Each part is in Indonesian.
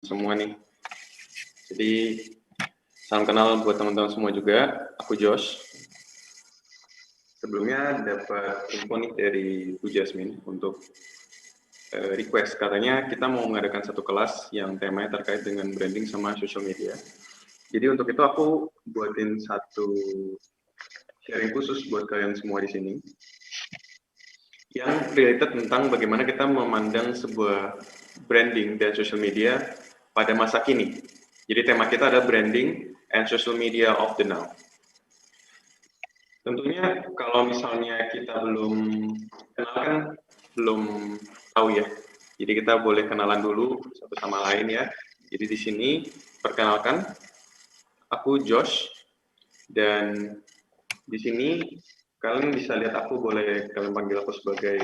semua nih. Jadi salam kenal buat teman-teman semua juga. Aku Josh. Sebelumnya dapat info nih dari Bu Jasmine untuk request. Katanya kita mau mengadakan satu kelas yang temanya terkait dengan branding sama social media. Jadi untuk itu aku buatin satu sharing khusus buat kalian semua di sini yang related tentang bagaimana kita memandang sebuah branding dan social media pada masa kini. Jadi tema kita adalah branding and social media of the now. Tentunya kalau misalnya kita belum kenal kan belum tahu ya. Jadi kita boleh kenalan dulu satu sama lain ya. Jadi di sini perkenalkan, aku Josh dan di sini kalian bisa lihat aku, boleh kalian panggil aku sebagai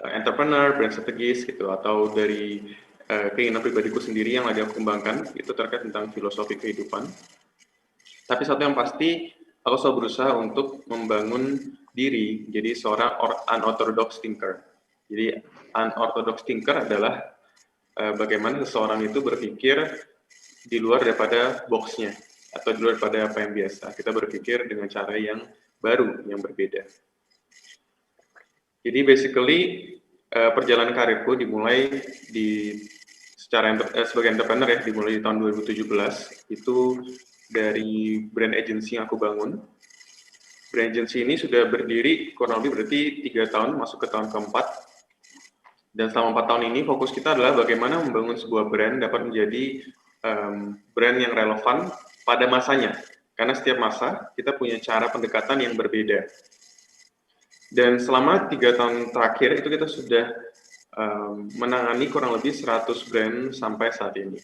entrepreneur, brand strategis gitu, atau dari keinginan pribadiku sendiri yang lagi aku kembangkan, itu terkait tentang filosofi kehidupan. Tapi satu yang pasti, aku selalu berusaha untuk membangun diri jadi seorang unorthodox thinker. Jadi unorthodox thinker adalah bagaimana seseorang itu berpikir di luar daripada box-nya, atau di luar daripada apa yang biasa. Kita berpikir dengan cara yang baru, yang berbeda. Jadi basically perjalanan karirku dimulai sebagai entrepreneur ya, dimulai di tahun 2017 itu dari brand agency yang aku bangun. Brand agency ini sudah berdiri kurang lebih berarti 3 tahun, masuk ke tahun keempat. Dan selama 4 tahun ini fokus kita adalah bagaimana membangun sebuah brand dapat menjadi brand yang relevan pada masanya. Karena setiap masa kita punya cara pendekatan yang berbeda. Dan selama 3 tahun terakhir itu kita sudah menangani kurang lebih 100 brand sampai saat ini.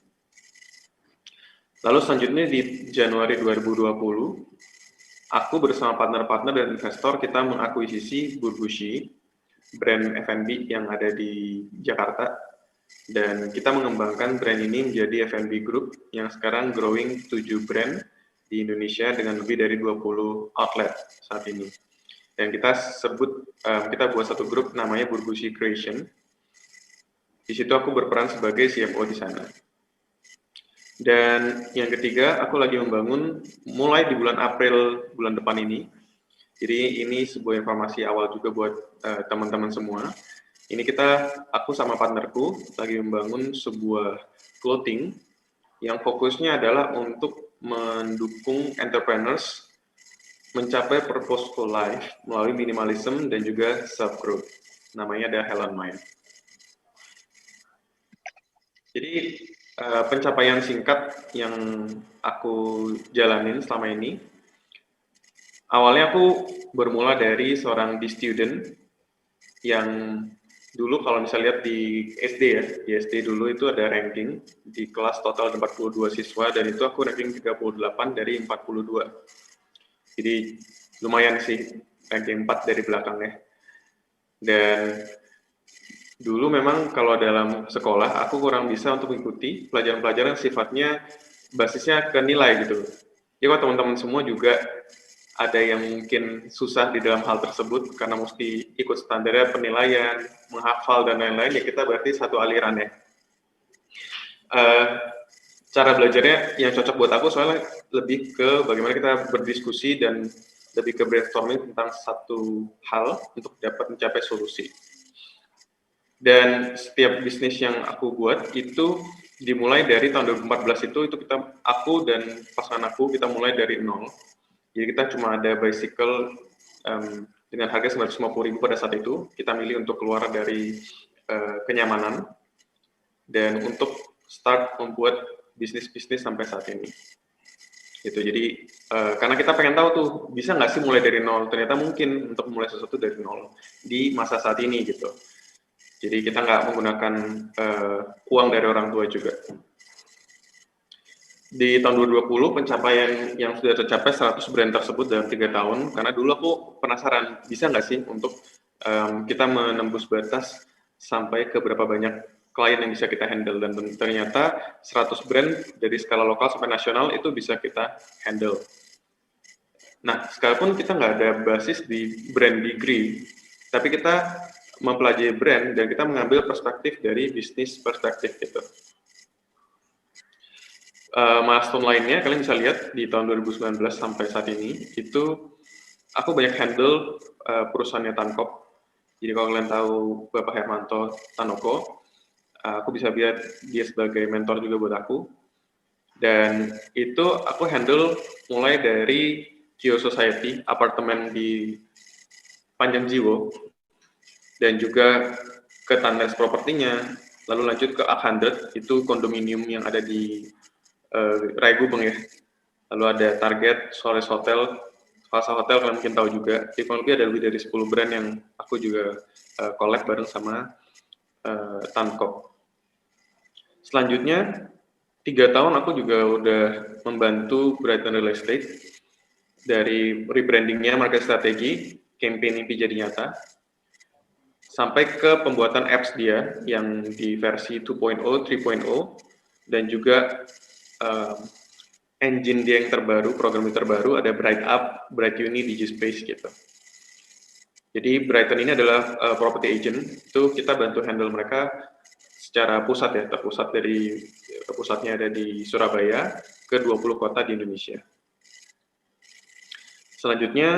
Lalu selanjutnya di Januari 2020, aku bersama partner-partner dan investor kita mengakuisisi Burbushi, brand F&B yang ada di Jakarta, dan kita mengembangkan brand ini menjadi F&B Group yang sekarang growing 7 brand di Indonesia dengan lebih dari 20 outlet saat ini. Dan kita buat satu grup namanya Burbushi Creation. Di situ aku berperan sebagai CFO di sana. Dan yang ketiga, aku lagi membangun mulai di bulan April bulan depan ini. Jadi ini sebuah informasi awal juga buat teman-teman semua. Ini aku sama partnerku lagi membangun sebuah clothing yang fokusnya adalah untuk mendukung entrepreneurs mencapai purposeful life melalui minimalism dan juga self-growth. Namanya ada Hell on Mind. Jadi pencapaian singkat yang aku jalanin selama ini, awalnya aku bermula dari seorang D-student yang dulu kalau misalnya lihat di SD ya, di SD dulu itu ada ranking di kelas total 42 siswa dan itu aku ranking 38 dari 42. Jadi lumayan sih, ranking 4 dari belakangnya. Dan dulu memang kalau dalam sekolah aku kurang bisa untuk mengikuti pelajaran-pelajaran sifatnya basisnya ke nilai gitu. Ya kalau teman-teman semua juga ada yang mungkin susah di dalam hal tersebut karena mesti ikut standarnya penilaian, menghafal dan lain-lain, ya kita berarti satu aliran ya. Cara belajarnya yang cocok buat aku soalnya lebih ke bagaimana kita berdiskusi dan lebih ke brainstorming tentang satu hal untuk dapat mencapai solusi. Dan setiap bisnis yang aku buat itu dimulai dari tahun 2014 itu aku dan pasangan aku kita mulai dari nol. Jadi kita cuma ada bicycle dengan harga 950.000 pada saat itu. Kita milih untuk keluar dari kenyamanan dan untuk start membuat bisnis-bisnis sampai saat ini. Gitu. Jadi karena kita pengen tahu tuh bisa nggak sih mulai dari nol? Ternyata mungkin untuk mulai sesuatu dari nol di masa saat ini gitu. Jadi kita nggak menggunakan uang dari orang tua juga. Di tahun 2020 pencapaian yang sudah tercapai 100 brand tersebut dalam 3 tahun, karena dulu aku penasaran bisa nggak sih untuk kita menembus batas sampai ke berapa banyak klien yang bisa kita handle, dan ternyata 100 brand dari skala lokal sampai nasional itu bisa kita handle. Nah, sekalipun kita nggak ada basis di brand degree, tapi kita mempelajari brand dan kita mengambil perspektif dari bisnis perspektif gitu. milestone lainnya kalian bisa lihat di tahun 2019 sampai saat ini itu aku banyak handle perusahaannya Tankop. Jadi kalau kalian tahu Bapak Hermanto Tanoko, aku bisa lihat dia sebagai mentor juga buat aku. Dan itu aku handle mulai dari Geo Society, apartemen di Panjang Jiwo, dan juga ke Tandes Propertinya, lalu lanjut ke A100, itu kondominium yang ada di Rai Gubeng ya. Lalu ada Target, Solaris Hotel, Plaza Hotel kalian mungkin tahu juga. Jadi kurang lebih ada lebih dari 10 brand yang aku juga collab bareng sama Tankop. Selanjutnya, 3 tahun aku juga udah membantu Brighton Real Estate dari rebrandingnya, market strategi, campaign mimpi jadi nyata, sampai ke pembuatan apps dia yang di versi 2.0, 3.0, dan juga engine dia yang terbaru, program yang terbaru, ada Bright Up, Bright Uni, DigiSpace gitu. Jadi Brighton ini adalah property agent, itu kita bantu handle mereka secara pusat ya, terpusat dari pusatnya ada di Surabaya ke 20 kota di Indonesia. Selanjutnya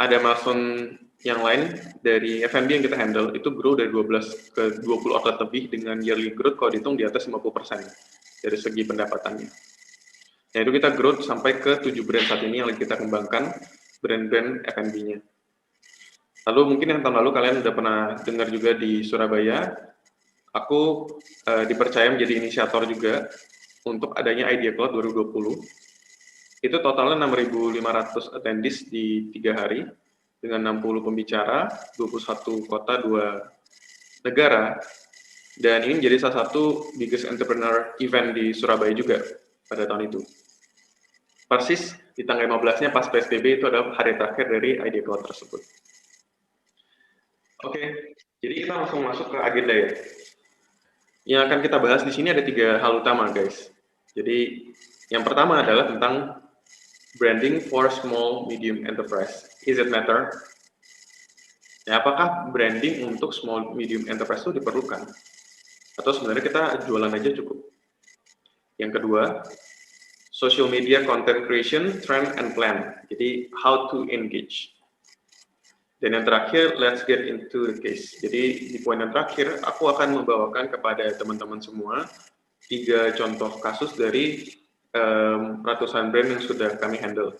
ada milestone yang lain dari F&B yang kita handle, itu grow dari 12 ke 20 outlet lebih dengan yearly growth kalau dihitung di atas 50% dari segi pendapatannya. Nah itu kita growth sampai ke 7 brand saat ini yang lagi kita kembangkan, brand-brand F&B-nya. Lalu mungkin yang tahun lalu kalian udah pernah dengar juga di Surabaya, aku dipercaya menjadi inisiator juga untuk adanya Idea Cloud 2020. Itu totalnya 6.500 attendees di 3 hari, dengan 60 pembicara, 21 kota, 2 negara, dan ini menjadi salah satu biggest entrepreneur event di Surabaya juga pada tahun itu. Persis di tanggal 15-nya pas PSBB itu adalah hari terakhir dari Idea Cloud tersebut. Oke, jadi kita langsung masuk ke agenda ya. Yang akan kita bahas di sini ada 3 hal utama, guys. Jadi yang pertama adalah tentang branding for small medium enterprise. Is it matter? Ya, apakah branding untuk small medium enterprise itu diperlukan? Atau sebenarnya kita jualan aja cukup? Yang kedua, social media content creation, trend and plan. Jadi how to engage. Dan yang terakhir, let's get into the case. Jadi di poin yang terakhir, aku akan membawakan kepada teman-teman semua 3 contoh kasus dari ratusan brand yang sudah kami handle.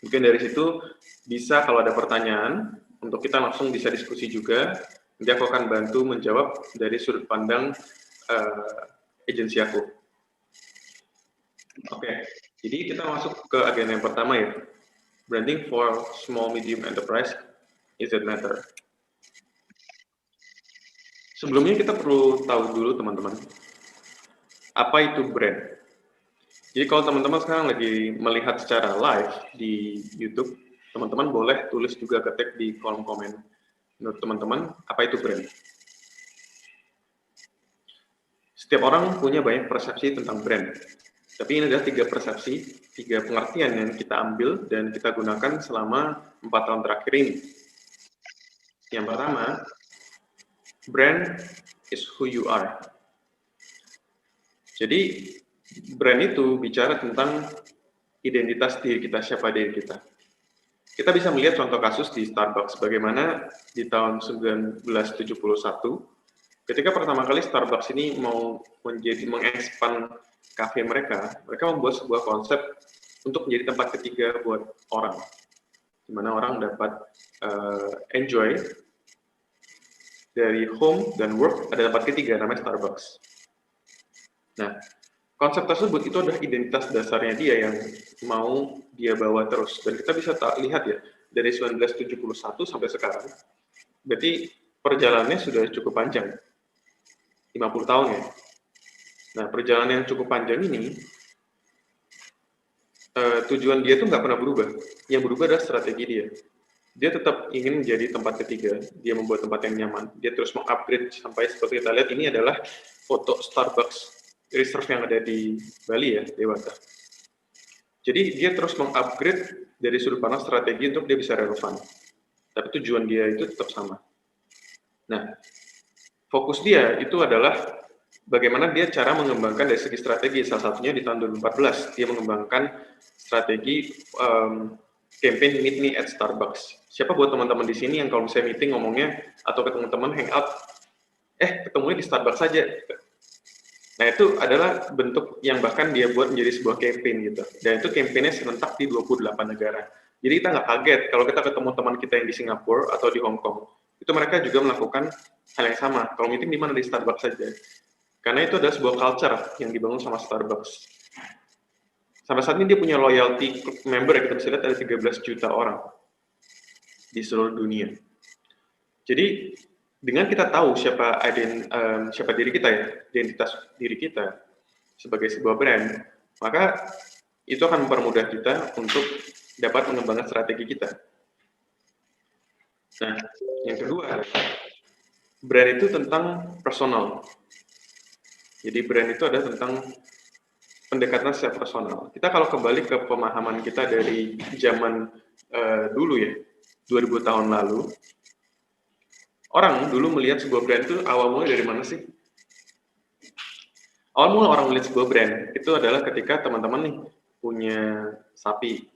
Mungkin dari situ bisa kalau ada pertanyaan, untuk kita langsung bisa diskusi juga. Nanti aku akan bantu menjawab dari sudut pandang agensi aku. Oke, jadi kita masuk ke agenda yang pertama ya. Branding for small medium enterprise. Is it matter? Sebelumnya kita perlu tahu dulu teman-teman, apa itu brand? Jadi kalau teman-teman sekarang lagi melihat secara live di YouTube, teman-teman boleh tulis juga ketik di kolom komen. Menurut teman-teman, apa itu brand? Setiap orang punya banyak persepsi tentang brand. Tapi ini adalah 3 persepsi, 3 pengertian yang kita ambil dan kita gunakan selama 4 tahun terakhir ini. Yang pertama, brand is who you are. Jadi, brand itu bicara tentang identitas diri kita, siapa diri kita. Kita bisa melihat contoh kasus di Starbucks, bagaimana di tahun 1971, ketika pertama kali Starbucks ini mau mengekspan kafe mereka membuat sebuah konsep untuk menjadi tempat ketiga buat orang, di mana orang dapat enjoy dari home dan work, ada tempat ketiga namanya Starbucks. Nah, konsep tersebut itu adalah identitas dasarnya dia yang mau dia bawa terus. Dan kita bisa lihat ya, dari 1971 sampai sekarang, berarti perjalanannya sudah cukup panjang, 50 tahun ya. Nah, perjalanan yang cukup panjang ini, tujuan dia tuh nggak pernah berubah. Yang berubah adalah strategi dia. Dia tetap ingin menjadi tempat ketiga, dia membuat tempat yang nyaman, dia terus mengupgrade sampai seperti kita lihat ini adalah foto Starbucks Reserve yang ada di Bali ya, Dewata. Jadi dia terus mengupgrade dari sudut pandang strategi untuk dia bisa relevan. Tapi tujuan dia itu tetap sama. Nah, fokus dia itu adalah bagaimana dia cara mengembangkan dari segi strategi. Salah satunya di tahun 2014 dia mengembangkan strategi campaign Meet Me at Starbucks. Siapa buat teman-teman di sini yang kalau misalnya meeting ngomongnya atau ketemu teman hangout, ketemunya di Starbucks saja. Nah, itu adalah bentuk yang bahkan dia buat menjadi sebuah campaign gitu. Dan itu campaignnya serentak di 28 negara. Jadi kita nggak kaget kalau kita ketemu teman kita yang di Singapura atau di Hong Kong. Itu mereka juga melakukan hal yang sama. Kalau meeting di mana? Di Starbucks saja. Karena itu adalah sebuah culture yang dibangun sama Starbucks. Sampai saat ini dia punya loyalty member yang kita bisa lihat ada 13 juta orang di seluruh dunia. Jadi dengan kita tahu siapa diri kita ya, identitas diri kita sebagai sebuah brand, maka itu akan mempermudah kita untuk dapat mengembangkan strategi kita. Nah, yang kedua, brand itu tentang personal. Jadi brand itu adalah tentang pendekatan secara personal. Kita kalau kembali ke pemahaman kita dari zaman dulu ya, 2000 tahun lalu, orang dulu melihat sebuah brand itu awal mulai dari mana sih? Awal mula orang melihat sebuah brand itu adalah ketika teman-teman nih punya sapi,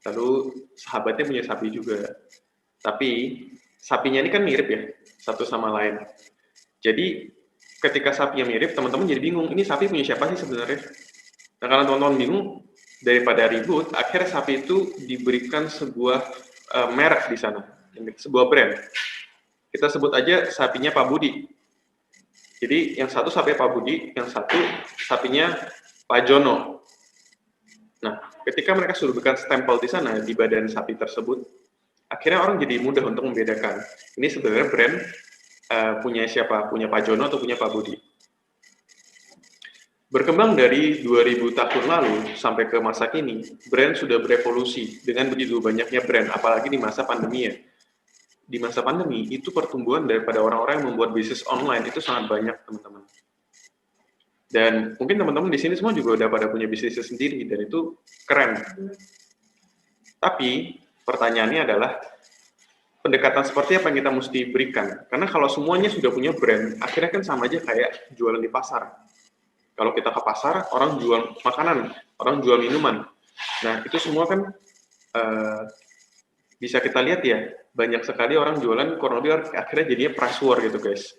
lalu sahabatnya punya sapi juga. Tapi sapinya ini kan mirip ya, satu sama lain. Jadi ketika sapinya mirip, teman-teman jadi bingung, ini sapi punya siapa sih sebenarnya? Nah, karena teman-teman bingung, daripada ribut, akhirnya sapi itu diberikan sebuah merek di sana, sebuah brand. Kita sebut aja sapinya Pak Budi. Jadi yang satu sapinya Pak Budi, yang satu sapinya Pak Jono. Nah, ketika mereka sudah berikan stempel di sana di badan sapi tersebut, akhirnya orang jadi mudah untuk membedakan. Ini sebenarnya brand punya siapa? Punya Pak Jono atau punya Pak Budi? Berkembang dari 2000 tahun lalu sampai ke masa kini, brand sudah berevolusi dengan begitu banyaknya brand, apalagi di masa pandemi ya. Di masa pandemi, itu pertumbuhan daripada orang-orang yang membuat bisnis online itu sangat banyak, teman-teman. Dan mungkin teman-teman di sini semua juga udah pada punya bisnis sendiri, dan itu keren. Tapi, pertanyaannya adalah, pendekatan seperti apa yang kita mesti berikan? Karena kalau semuanya sudah punya brand, akhirnya kan sama aja kayak jualan di pasar. Kalau kita ke pasar, orang jual makanan, orang jual minuman. Nah, itu semua kan bisa kita lihat ya, banyak sekali orang jualan kurang lebih akhirnya jadinya price war gitu guys.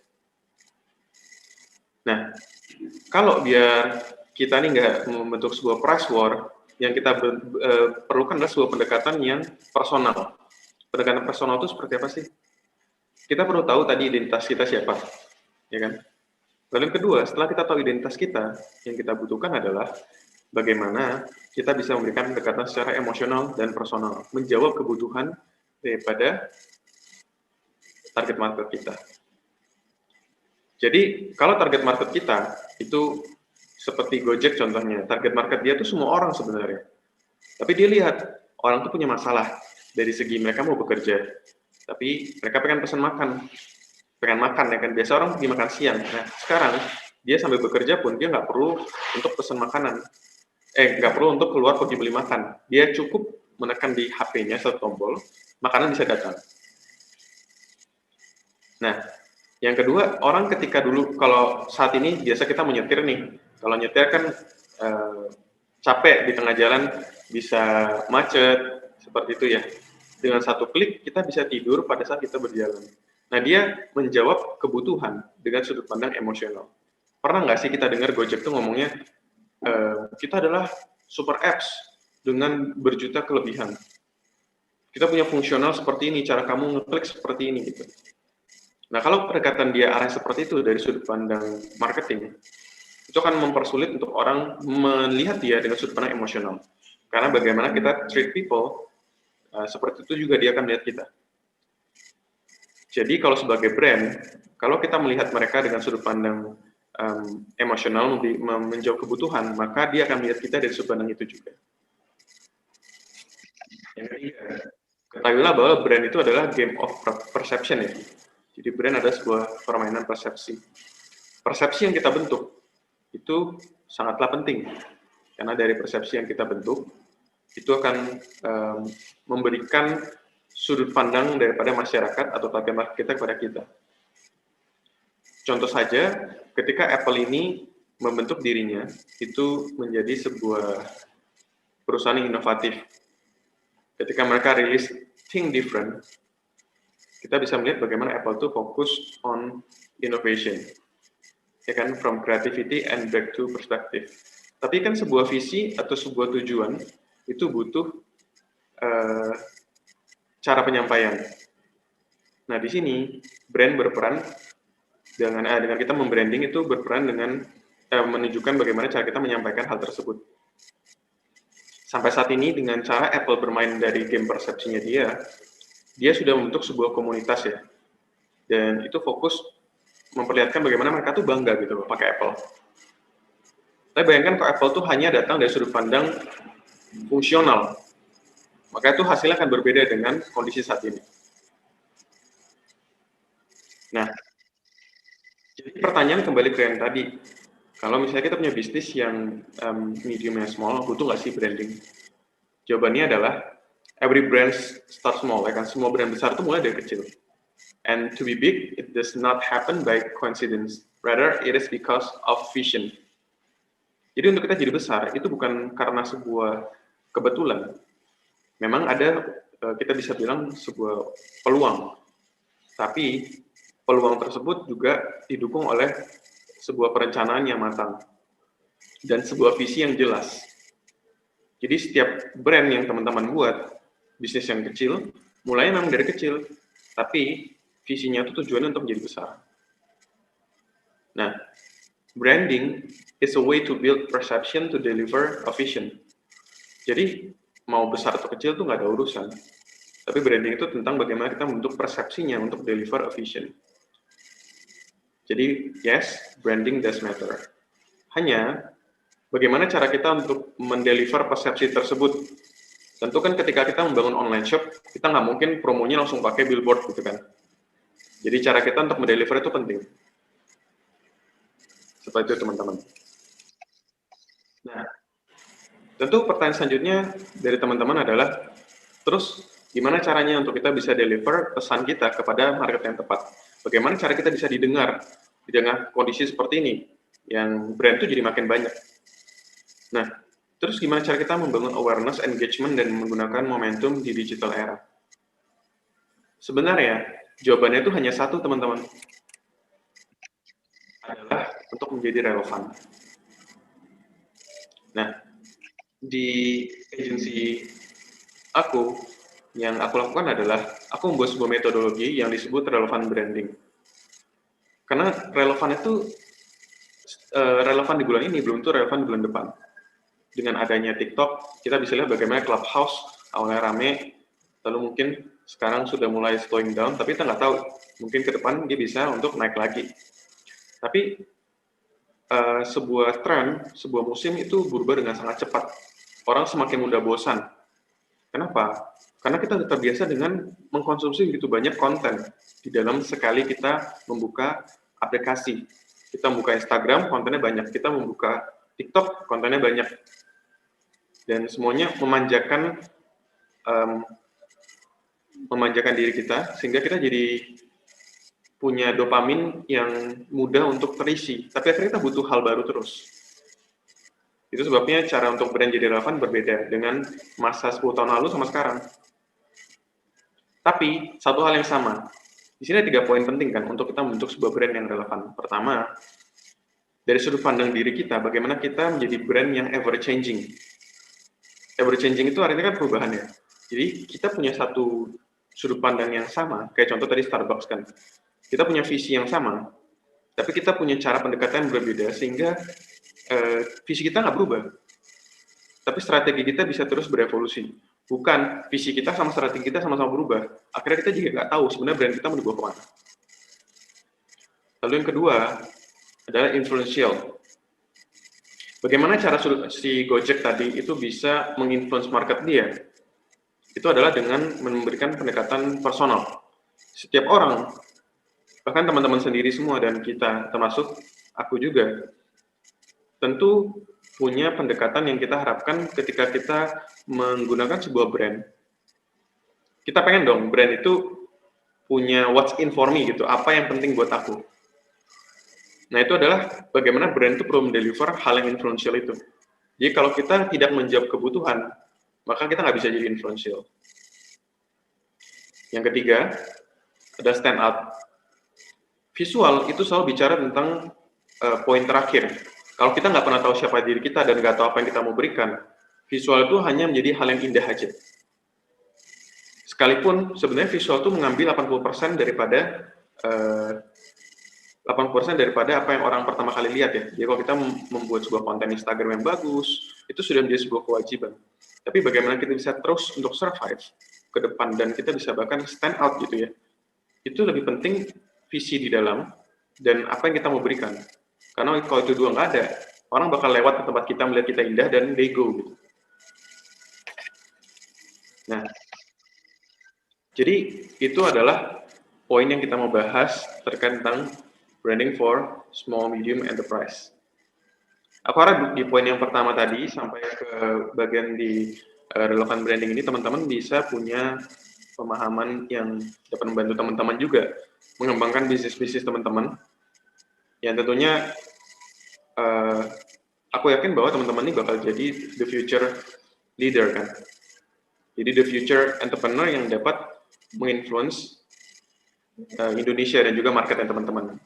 Nah, kalau biar kita nih nggak membentuk sebuah price war, yang kita perlukan adalah sebuah pendekatan yang personal. Pendekatan personal itu seperti apa sih? Kita perlu tahu tadi identitas kita siapa, ya kan? Lalu yang kedua, setelah kita tahu identitas kita, yang kita butuhkan adalah bagaimana kita bisa memberikan pendekatan secara emosional dan personal, menjawab kebutuhan daripada target market kita. Jadi, kalau target market kita itu seperti Gojek contohnya, target market dia itu semua orang sebenarnya. Tapi dia lihat, orang itu punya masalah dari segi mereka mau bekerja, tapi mereka pengen pesan makan ya kan, biasa orang pergi makan siang. Nah, sekarang dia sambil bekerja pun dia nggak perlu untuk pesan makanan, nggak perlu untuk keluar pergi beli makan. Dia cukup menekan di HP-nya satu tombol, makanan bisa datang. Nah, yang kedua, orang ketika dulu, kalau saat ini biasa kita menyetir nih, kalau nyetir kan capek di tengah jalan, bisa macet, seperti itu ya. Dengan satu klik, kita bisa tidur pada saat kita berjalan. Nah, dia menjawab kebutuhan dengan sudut pandang emosional. Pernah nggak sih kita dengar Gojek tuh ngomongnya, kita adalah super apps dengan berjuta kelebihan. Kita punya fungsional seperti ini, cara kamu ngeklik seperti ini gitu. Nah, kalau pendekatan dia arah seperti itu dari sudut pandang marketing, itu akan mempersulit untuk orang melihat dia dengan sudut pandang emosional. Karena bagaimana kita treat people, seperti itu juga dia akan melihat kita. Jadi kalau sebagai brand, kalau kita melihat mereka dengan sudut pandang emosional, menjawab kebutuhan, maka dia akan melihat kita dari sudut pandang itu juga. Yang ketiga, ketahuilah bahwa brand itu adalah game of perception ya. Jadi brand adalah sebuah permainan persepsi. Persepsi yang kita bentuk itu sangatlah penting, karena dari persepsi yang kita bentuk, itu akan memberikan sudut pandang daripada masyarakat atau target market kita kepada kita. Contoh saja, ketika Apple ini membentuk dirinya, itu menjadi sebuah perusahaan yang inovatif. Ketika mereka rilis Think Different, kita bisa melihat bagaimana Apple itu fokus on innovation, ya kan, from creativity and breakthrough perspective. Tapi kan sebuah visi atau sebuah tujuan itu butuh cara penyampaian. Nah, di sini brand berperan dengan kita membranding itu berperan dengan menunjukkan bagaimana cara kita menyampaikan hal tersebut. Sampai saat ini dengan cara Apple bermain dari game persepsinya dia sudah membentuk sebuah komunitas ya. Dan itu fokus memperlihatkan bagaimana mereka tuh bangga gitu loh pakai Apple. Tapi bayangkan kalau Apple tuh hanya datang dari sudut pandang fungsional, maka itu hasilnya akan berbeda dengan kondisi saat ini. Nah, jadi pertanyaan kembali ke yang tadi, kalau misalnya kita punya bisnis yang medium and small, butuh nggak sih branding? Jawabannya adalah every brand start small, ya kan? Semua brand besar itu mulai dari kecil. And to be big, it does not happen by coincidence. Rather, it is because of vision. Jadi untuk kita jadi besar, itu bukan karena sebuah kebetulan. Memang ada, kita bisa bilang sebuah peluang. Tapi peluang tersebut juga didukung oleh sebuah perencanaan yang matang dan sebuah visi yang jelas. Jadi setiap brand yang teman-teman buat, bisnis yang kecil, mulainya memang dari kecil, tapi visinya itu tujuannya untuk menjadi besar. Nah, branding is a way to build perception to deliver a vision. Jadi mau besar atau kecil itu nggak ada urusan. Tapi branding itu tentang bagaimana kita membentuk persepsinya untuk deliver a vision. Jadi, yes, branding does matter. Hanya, bagaimana cara kita untuk mendeliver persepsi tersebut? Tentu kan ketika kita membangun online shop, kita nggak mungkin promonya langsung pakai billboard gitu kan. Jadi cara kita untuk mendeliver itu penting. Seperti itu teman-teman. Nah, tentu pertanyaan selanjutnya dari teman-teman adalah, terus gimana caranya untuk kita bisa deliver pesan kita kepada market yang tepat? Bagaimana cara kita bisa didengar di tengah kondisi seperti ini, yang brand itu jadi makin banyak. Nah, terus gimana cara kita membangun awareness, engagement, dan menggunakan momentum di digital era? Sebenarnya, jawabannya itu hanya satu, teman-teman. Adalah untuk menjadi relevan. Nah, di agensi aku, yang aku lakukan adalah aku membuat sebuah metodologi yang disebut relevan branding. Karena relevan itu relevan di bulan ini, belum tentu relevan di bulan depan. Dengan adanya TikTok, kita bisa lihat bagaimana Clubhouse awalnya rame, lalu mungkin sekarang sudah mulai slowing down, tapi kita nggak tahu, mungkin ke depan dia bisa untuk naik lagi. Tapi sebuah tren, sebuah musim itu berubah dengan sangat cepat. Orang semakin mudah bosan. Kenapa? Karena kita sudah terbiasa dengan mengkonsumsi begitu banyak konten di dalam sekali kita membuka aplikasi. Kita membuka Instagram, kontennya banyak. Kita membuka TikTok, kontennya banyak. Dan semuanya memanjakan diri kita, sehingga kita jadi punya dopamin yang mudah untuk terisi. Tapi akhirnya kita butuh hal baru terus. Itu sebabnya cara untuk brand jadi relevan berbeda dengan masa 10 tahun lalu sama sekarang. Tapi, satu hal yang sama. Di sini ada 3 poin penting kan untuk kita membentuk sebuah brand yang relevan. Pertama, dari sudut pandang diri kita, bagaimana kita menjadi brand yang ever-changing. Ever-changing itu artinya kan perubahan ya. Jadi, kita punya satu sudut pandang yang sama, kayak contoh tadi Starbucks kan. Kita punya visi yang sama, tapi kita punya cara pendekatan yang berbeda, sehingga visi kita nggak berubah. Tapi strategi kita bisa terus berevolusi. Bukan visi kita sama strategi kita sama-sama berubah. Akhirnya kita juga nggak tahu sebenarnya brand kita mau dibawa kemana. Lalu yang kedua adalah influential. Bagaimana cara si Gojek tadi itu bisa menginfluence market dia? Itu adalah dengan memberikan pendekatan personal. Setiap orang, bahkan teman-teman sendiri semua dan kita termasuk aku juga, tentu punya pendekatan yang kita harapkan ketika kita menggunakan sebuah brand. Kita pengen dong brand itu punya what's in for me gitu, apa yang penting buat aku. Nah, itu adalah bagaimana brand itu perlu mendeliver hal yang influential itu. Jadi kalau kita tidak menjawab kebutuhan, maka kita nggak bisa jadi influential. Yang ketiga, ada stand out. Visual itu selalu bicara tentang poin terakhir. Kalau kita nggak pernah tahu siapa diri kita dan nggak tahu apa yang kita mau berikan, visual itu hanya menjadi hal yang indah aja. Sekalipun sebenarnya visual itu mengambil 80% daripada 80% daripada apa yang orang pertama kali lihat ya. Jadi kalau kita membuat sebuah konten Instagram yang bagus, itu sudah menjadi sebuah kewajiban. Tapi bagaimana kita bisa terus untuk survive ke depan dan kita bisa bahkan stand out gitu ya. Itu lebih penting visi di dalam dan apa yang kita mau berikan. Karena kalau itu dua nggak ada, orang bakal lewat ke tempat kita melihat kita indah dan they go gitu. Nah, jadi itu adalah poin yang kita mau bahas terkait tentang branding for small medium enterprise. Aku harap di poin yang pertama tadi sampai ke bagian di relevan branding ini teman-teman bisa punya pemahaman yang dapat membantu teman-teman juga mengembangkan bisnis-bisnis teman-teman yang tentunya aku yakin bahwa teman-teman ini bakal jadi the future leader kan. Jadi the future entrepreneur yang dapat menginfluence Indonesia dan juga marketnya teman-teman.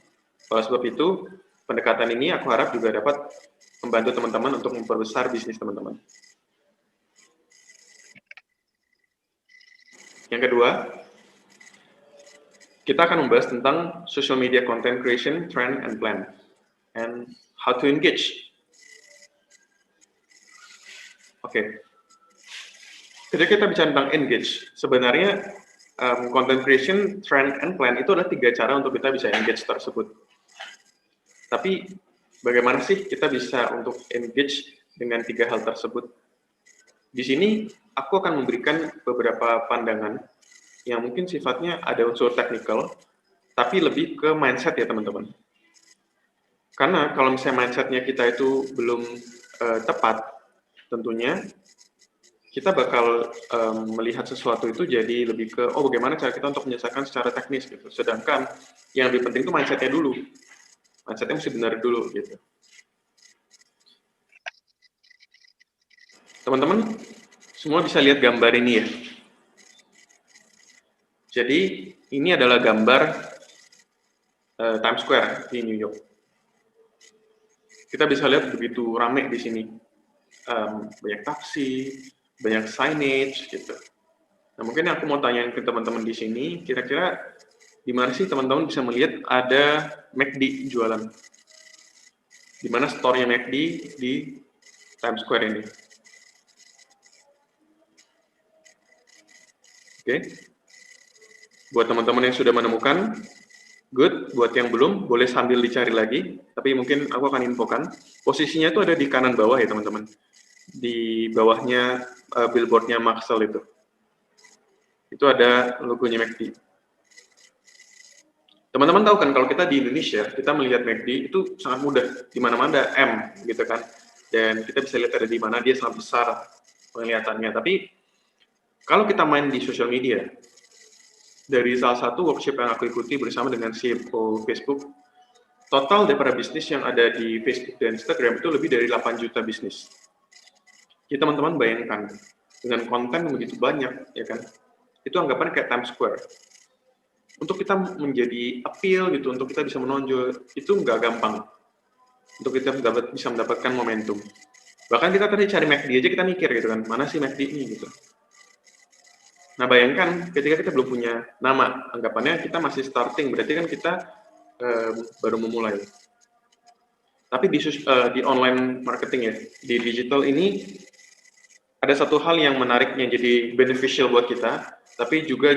Oleh sebab itu, pendekatan ini aku harap juga dapat membantu teman-teman untuk memperbesar bisnis teman-teman. Yang kedua, kita akan membahas tentang social media content creation, trend, and plan, and how to engage. Oke. Ketika kita bicara tentang engage, sebenarnya content creation, trend, and plan itu adalah 3 cara untuk kita bisa engage tersebut. Tapi bagaimana sih kita bisa untuk engage dengan 3 hal tersebut? Di sini aku akan memberikan beberapa pandangan yang mungkin sifatnya ada unsur teknikal, tapi lebih ke mindset ya teman-teman. Karena kalau misalnya mindsetnya kita itu belum tepat, tentunya kita bakal melihat sesuatu itu jadi lebih ke, oh bagaimana cara kita untuk menyelesaikan secara teknis gitu. Sedangkan yang lebih penting itu mindsetnya dulu. Mindsetnya mesti benar dulu gitu. Teman-teman, semua bisa lihat gambar ini ya. Jadi ini adalah gambar Times Square di New York. Kita bisa lihat begitu ramai di sini, banyak taksi, banyak signage gitu. Nah mungkin aku mau tanya ke teman-teman di sini, kira-kira di mana sih teman-teman bisa melihat ada McD jualan? Di mana store-nya McD di Times Square ini? Oke. Buat teman-teman yang sudah menemukan, good. Buat yang belum, boleh sambil dicari lagi. Tapi mungkin aku akan infokan. Posisinya itu ada di kanan bawah ya teman-teman. Di bawahnya billboardnya Maxell itu. Itu ada logonya McD. Teman-teman tahu kan kalau kita di Indonesia, kita melihat McD itu sangat mudah. Di mana-mana M gitu kan. Dan kita bisa lihat ada di mana dia sangat besar penglihatannya. Tapi kalau kita main di sosial media, dari salah satu workshop yang aku ikuti bersama dengan CFO Facebook, total daripada bisnis yang ada di Facebook dan Instagram itu lebih dari 8 juta bisnis. Jadi teman-teman bayangkan, dengan konten begitu banyak, ya kan, itu anggapan kayak Times Square. Untuk kita menjadi appeal gitu, untuk kita bisa menonjol, itu nggak gampang. Untuk kita bisa mendapatkan momentum. Bahkan kita tadi cari McD aja kita mikir gitu kan, mana sih McD ini gitu. Nah bayangkan ketika kita belum punya nama, anggapannya kita masih starting, berarti kan kita baru memulai. Tapi di online marketing ya, di digital ini ada satu hal yang menarik yang jadi beneficial buat kita, tapi juga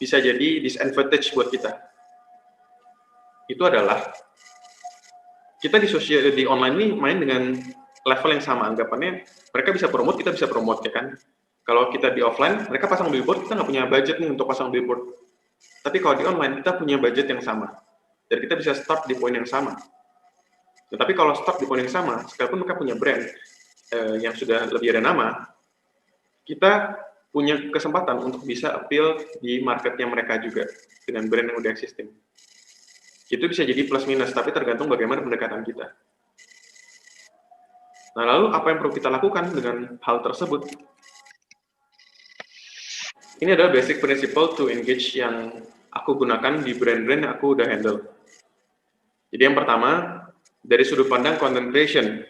bisa jadi disadvantage buat kita. Itu adalah kita di online ini main dengan level yang sama, anggapannya mereka bisa promote, kita bisa promote ya kan. Kalau kita di offline, mereka pasang billboard, kita nggak punya budget nih untuk pasang billboard. Tapi kalau di online, kita punya budget yang sama. Dan kita bisa start di poin yang sama. Tetapi kalau start di poin yang sama, sekalipun mereka punya brand yang sudah lebih ada nama, kita punya kesempatan untuk bisa appeal di marketnya mereka juga, dengan brand yang udah existing. Itu bisa jadi plus minus, tapi tergantung bagaimana pendekatan kita. Nah, lalu apa yang perlu kita lakukan dengan hal tersebut? Ini adalah basic principle to engage yang aku gunakan di brand-brand yang aku udah handle. Jadi yang pertama, dari sudut pandang content creation,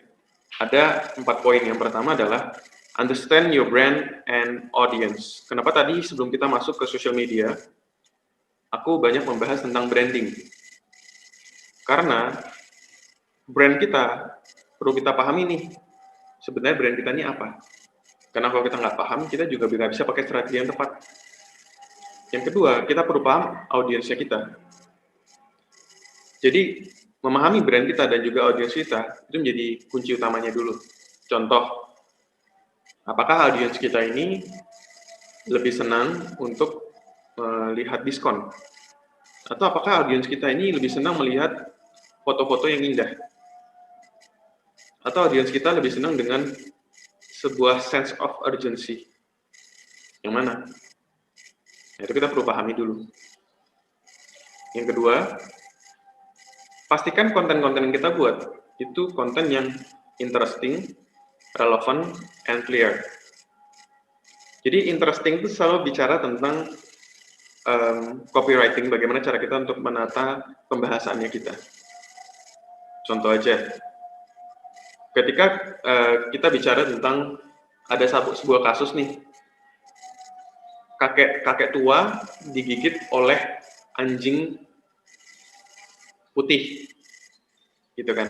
ada 4 poin. Yang pertama adalah understand your brand and audience. Kenapa tadi sebelum kita masuk ke social media, aku banyak membahas tentang branding. Karena brand kita, perlu kita pahami nih, sebenarnya brand kita ini apa. Karena kalau kita nggak paham, kita juga nggak bisa pakai strategi yang tepat. Yang kedua, kita perlu paham audiensnya kita. Jadi, memahami brand kita dan juga audiens kita, itu menjadi kunci utamanya dulu. Contoh, apakah audiens kita ini lebih senang untuk melihat diskon? Atau apakah audiens kita ini lebih senang melihat foto-foto yang indah? Atau audiens kita lebih senang dengan sebuah sense of urgency? Yang mana? Nah, itu kita perlu pahami dulu. Yang kedua, pastikan konten-konten yang kita buat itu konten yang interesting, relevan, and clear. Jadi interesting itu selalu bicara tentang copywriting, bagaimana cara kita untuk menata pembahasannya kita. Contoh aja, ketika kita bicara tentang ada sebuah kasus nih, kakek tua digigit oleh anjing putih, gitu kan.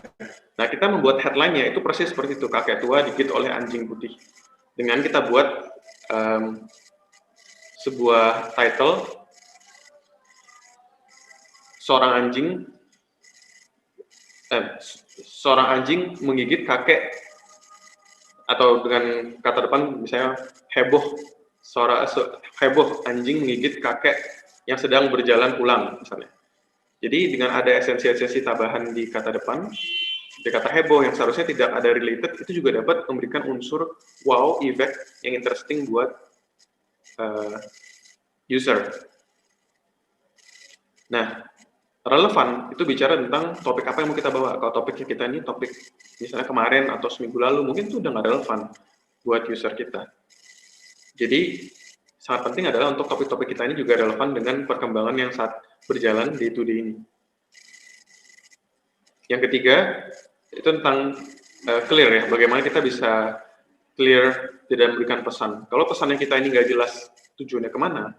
Nah, kita membuat headline-nya itu persis seperti itu, kakek tua digigit oleh anjing putih. Dengan kita buat sebuah title, seorang anjing menggigit kakek, atau dengan kata depan misalnya heboh, heboh anjing menggigit kakek yang sedang berjalan pulang misalnya. Jadi dengan ada esensi-esensi tambahan di kata depan, di kata heboh yang seharusnya tidak ada related, itu juga dapat memberikan unsur wow effect yang interesting buat user. Nah, relevan itu bicara tentang topik apa yang mau kita bawa. Kalau topiknya kita ini topik misalnya kemarin atau seminggu lalu, mungkin itu udah nggak relevan buat user kita. Jadi sangat penting adalah untuk topik-topik kita ini juga relevan dengan perkembangan yang saat berjalan day to day ini. Yang ketiga itu tentang clear ya, bagaimana kita bisa clear tidak memberikan pesan. Kalau pesannya kita ini nggak jelas tujuannya kemana,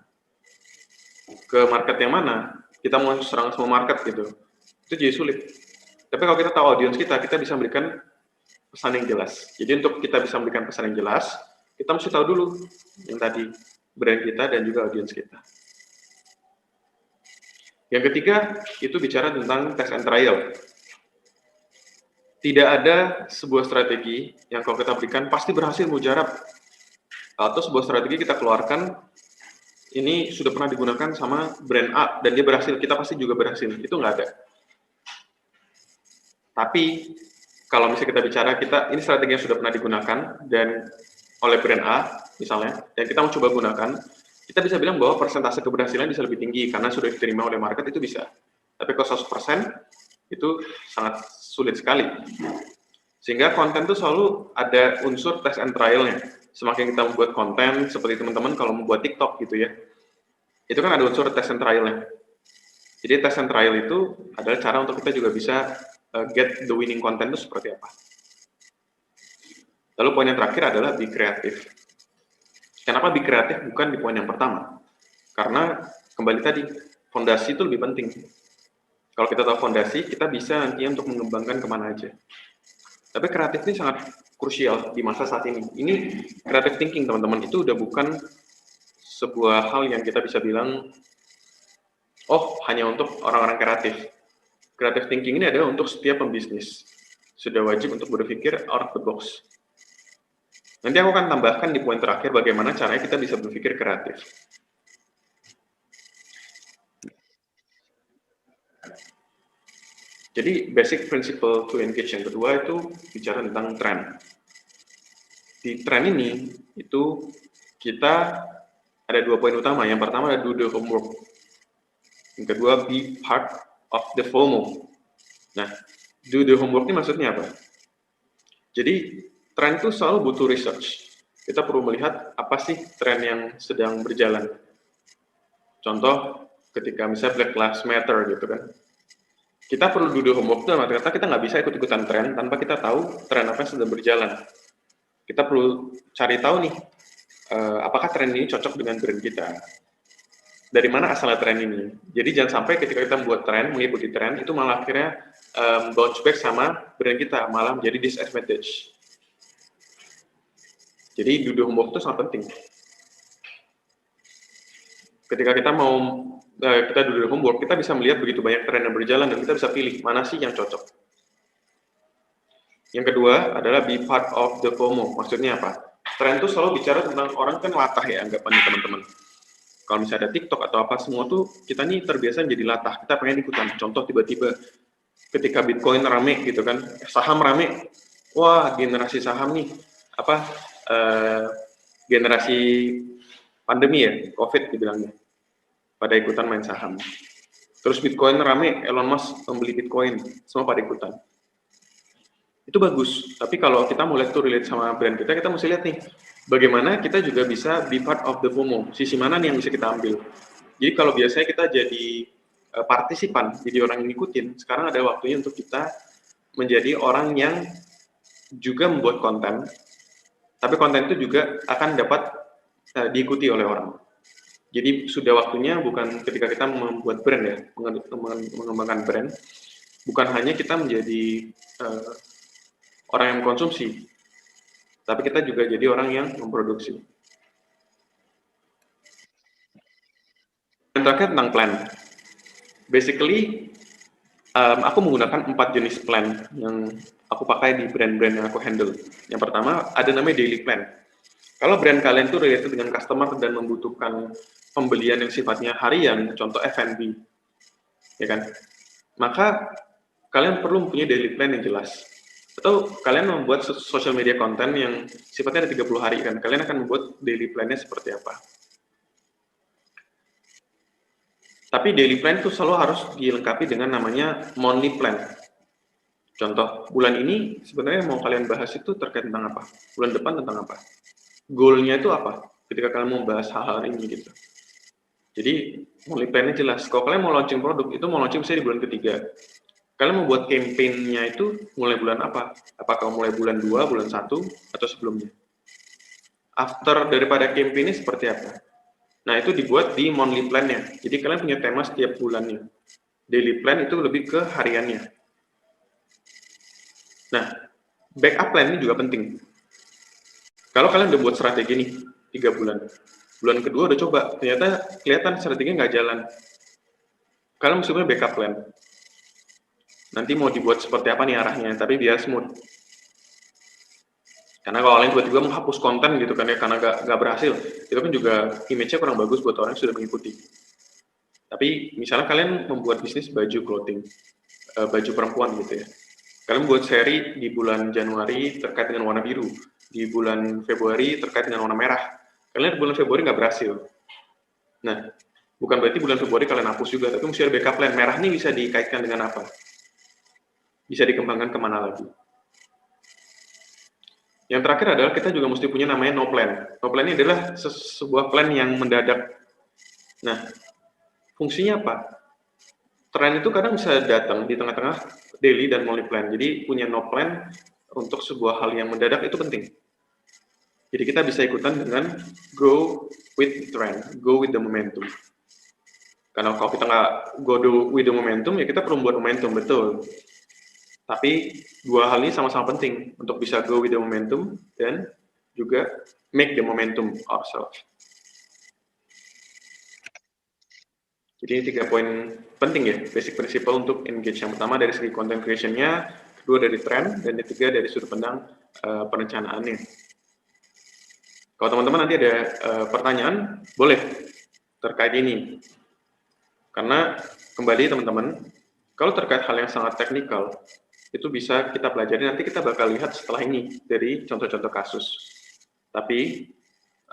ke market yang mana, kita mau serang semua market gitu, itu jadi sulit. Tapi kalau kita tahu audiens kita bisa memberikan pesan yang jelas. Jadi untuk kita bisa memberikan pesan yang jelas, kita mesti tahu dulu yang tadi, brand kita dan juga audiens kita. Yang ketiga, itu bicara tentang test and trial. Tidak ada sebuah strategi yang kalau kita berikan pasti berhasil mujarab. Atau sebuah strategi kita keluarkan, ini sudah pernah digunakan sama brand A dan dia berhasil, kita pasti juga berhasil. Itu nggak ada. Tapi kalau misalnya kita bicara ini strategi yang sudah pernah digunakan dan oleh brand A misalnya, dan kita mau coba gunakan, kita bisa bilang bahwa persentase keberhasilan bisa lebih tinggi karena sudah diterima oleh market, itu bisa. Tapi kalau 100% itu sangat sulit sekali. Sehingga konten itu selalu ada unsur test and trial-nya. Semakin kita membuat konten, seperti teman-teman kalau membuat TikTok gitu ya, itu kan ada unsur test and trial-nya. Jadi test and trial itu adalah cara untuk kita juga bisa get the winning content itu seperti apa. Lalu poin yang terakhir adalah be kreatif. Kenapa be kreatif bukan di poin yang pertama? Karena kembali tadi, fondasi itu lebih penting. Kalau kita tahu fondasi, kita bisa nantinya untuk mengembangkan kemana aja. Tapi kreatif ini sangat krusial di masa saat ini. Ini creative thinking, teman-teman. Itu udah bukan sebuah hal yang kita bisa bilang, oh, hanya untuk orang-orang kreatif. Creative thinking ini adalah untuk setiap pembisnis. Sudah wajib untuk berpikir out of the box. Nanti aku akan tambahkan di poin terakhir bagaimana caranya kita bisa berpikir kreatif. Jadi basic principle to engage yang kedua itu bicara tentang tren. Di tren ini itu kita ada 2 poin utama. Yang pertama adalah do the homework. Yang kedua be part of the FOMO. Nah, do the homework ini maksudnya apa? Jadi, tren itu selalu butuh research. Kita perlu melihat apa sih tren yang sedang berjalan. Contoh, ketika misalnya Black Lives Matter gitu kan. Kita perlu do the homework dalam arti kata kita nggak bisa ikut-ikutan tren tanpa kita tahu tren apa yang sedang berjalan. Kita perlu cari tahu nih, apakah tren ini cocok dengan brand kita. Dari mana asalnya tren ini? Jadi jangan sampai ketika kita membuat tren, mengikuti tren, itu malah akhirnya bounce back sama brand kita, malah menjadi disadvantage. Jadi do the homework itu sangat penting. Ketika kita kita do the homework, kita bisa melihat begitu banyak tren yang berjalan dan kita bisa pilih mana sih yang cocok. Yang kedua adalah be part of the FOMO. Maksudnya apa? Tren itu selalu bicara tentang orang kan latah ya, anggapannya teman-teman. Kalau misalnya ada TikTok atau apa, semua tuh kita nih terbiasa jadi latah. Kita pengen ikutan. Contoh tiba-tiba ketika Bitcoin rame gitu kan, saham rame, wah generasi saham nih, generasi pandemi ya, COVID dibilangnya, pada ikutan main saham. Terus Bitcoin rame, Elon Musk membeli Bitcoin, semua pada ikutan. Itu bagus, tapi kalau kita mulai tuh relate sama brand kita mesti lihat nih, bagaimana kita juga bisa be part of the FOMO, sisi mana nih yang bisa kita ambil. Jadi kalau biasanya kita jadi partisipan, jadi orang yang ngikutin, sekarang ada waktunya untuk kita menjadi orang yang juga membuat konten, tapi konten itu juga akan dapat diikuti oleh orang. Jadi sudah waktunya bukan ketika kita membuat brand ya, mengembangkan brand, bukan hanya kita menjadi orang yang mengkonsumsi, tapi kita juga jadi orang yang memproduksi. Yang terakhir tentang plan. Basically, aku menggunakan 4 jenis plan yang aku pakai di brand-brand yang aku handle. Yang pertama, ada namanya daily plan. Kalau brand kalian itu related dengan customer dan membutuhkan pembelian yang sifatnya harian, contoh F&B, ya kan? Maka kalian perlu mempunyai daily plan yang jelas. Atau kalian membuat social media content yang sifatnya ada 30 hari kan, kalian akan membuat daily plan-nya seperti apa. Tapi daily plan itu selalu harus dilengkapi dengan namanya monthly plan. Contoh, bulan ini sebenarnya mau kalian bahas itu terkait tentang apa? Bulan depan tentang apa? Goal-nya itu apa? Ketika kalian mau bahas hal-hal ini gitu. Jadi, monthly plan-nya jelas. Kalau kalian mau launching produk, itu mau launching misalnya di bulan ketiga. Kalian mau buat campaign-nya itu mulai bulan apa? Apakah mulai bulan 2, bulan 1, atau sebelumnya? After daripada campaign ini seperti apa? Nah, itu dibuat di monthly plan-nya. Jadi, kalian punya tema setiap bulannya. Daily plan itu lebih ke hariannya. Nah, backup plan ini juga penting. Kalau kalian udah buat strategi nih, 3 bulan. Bulan kedua udah coba, ternyata kelihatan strateginya nggak jalan. Kalian mesti punya backup plan. Nanti mau dibuat seperti apa nih arahnya, tapi biar smooth. Karena kalau kalian tiba-tiba menghapus konten gitu kan ya, karena nggak berhasil, itu kan juga image-nya kurang bagus buat orang yang sudah mengikuti. Tapi misalnya kalian membuat bisnis baju clothing, baju perempuan gitu ya. Kalian buat seri di bulan Januari terkait dengan warna biru, di bulan Februari terkait dengan warna merah. Kalian di bulan Februari nggak berhasil. Nah, bukan berarti bulan Februari kalian hapus juga, tapi mesti ada backup plan. Merah ini bisa dikaitkan dengan apa? Bisa dikembangkan kemana lagi? Yang terakhir adalah kita juga mesti punya namanya no plan. No plan ini adalah sebuah plan yang mendadak. Nah, fungsinya apa? Tren itu kadang bisa datang di tengah-tengah daily dan monthly plan. Jadi punya no plan untuk sebuah hal yang mendadak itu penting. Jadi kita bisa ikutan dengan go with the trend, go with the momentum. Karena kalau kita nggak go with the momentum, ya kita perlu buat momentum, betul. Tapi dua hal ini sama-sama penting untuk bisa go with the momentum dan juga make the momentum ourselves. Jadi ini 3 poin penting ya, basic principle untuk engage. Yang pertama dari segi content creation-nya, kedua dari trend, dan ketiga dari sudut pandang perencanaannya. Kalau teman-teman nanti ada pertanyaan, boleh terkait ini. Karena kembali teman-teman, kalau terkait hal yang sangat teknikal, itu bisa kita pelajari, nanti kita bakal lihat setelah ini dari contoh-contoh kasus. Tapi,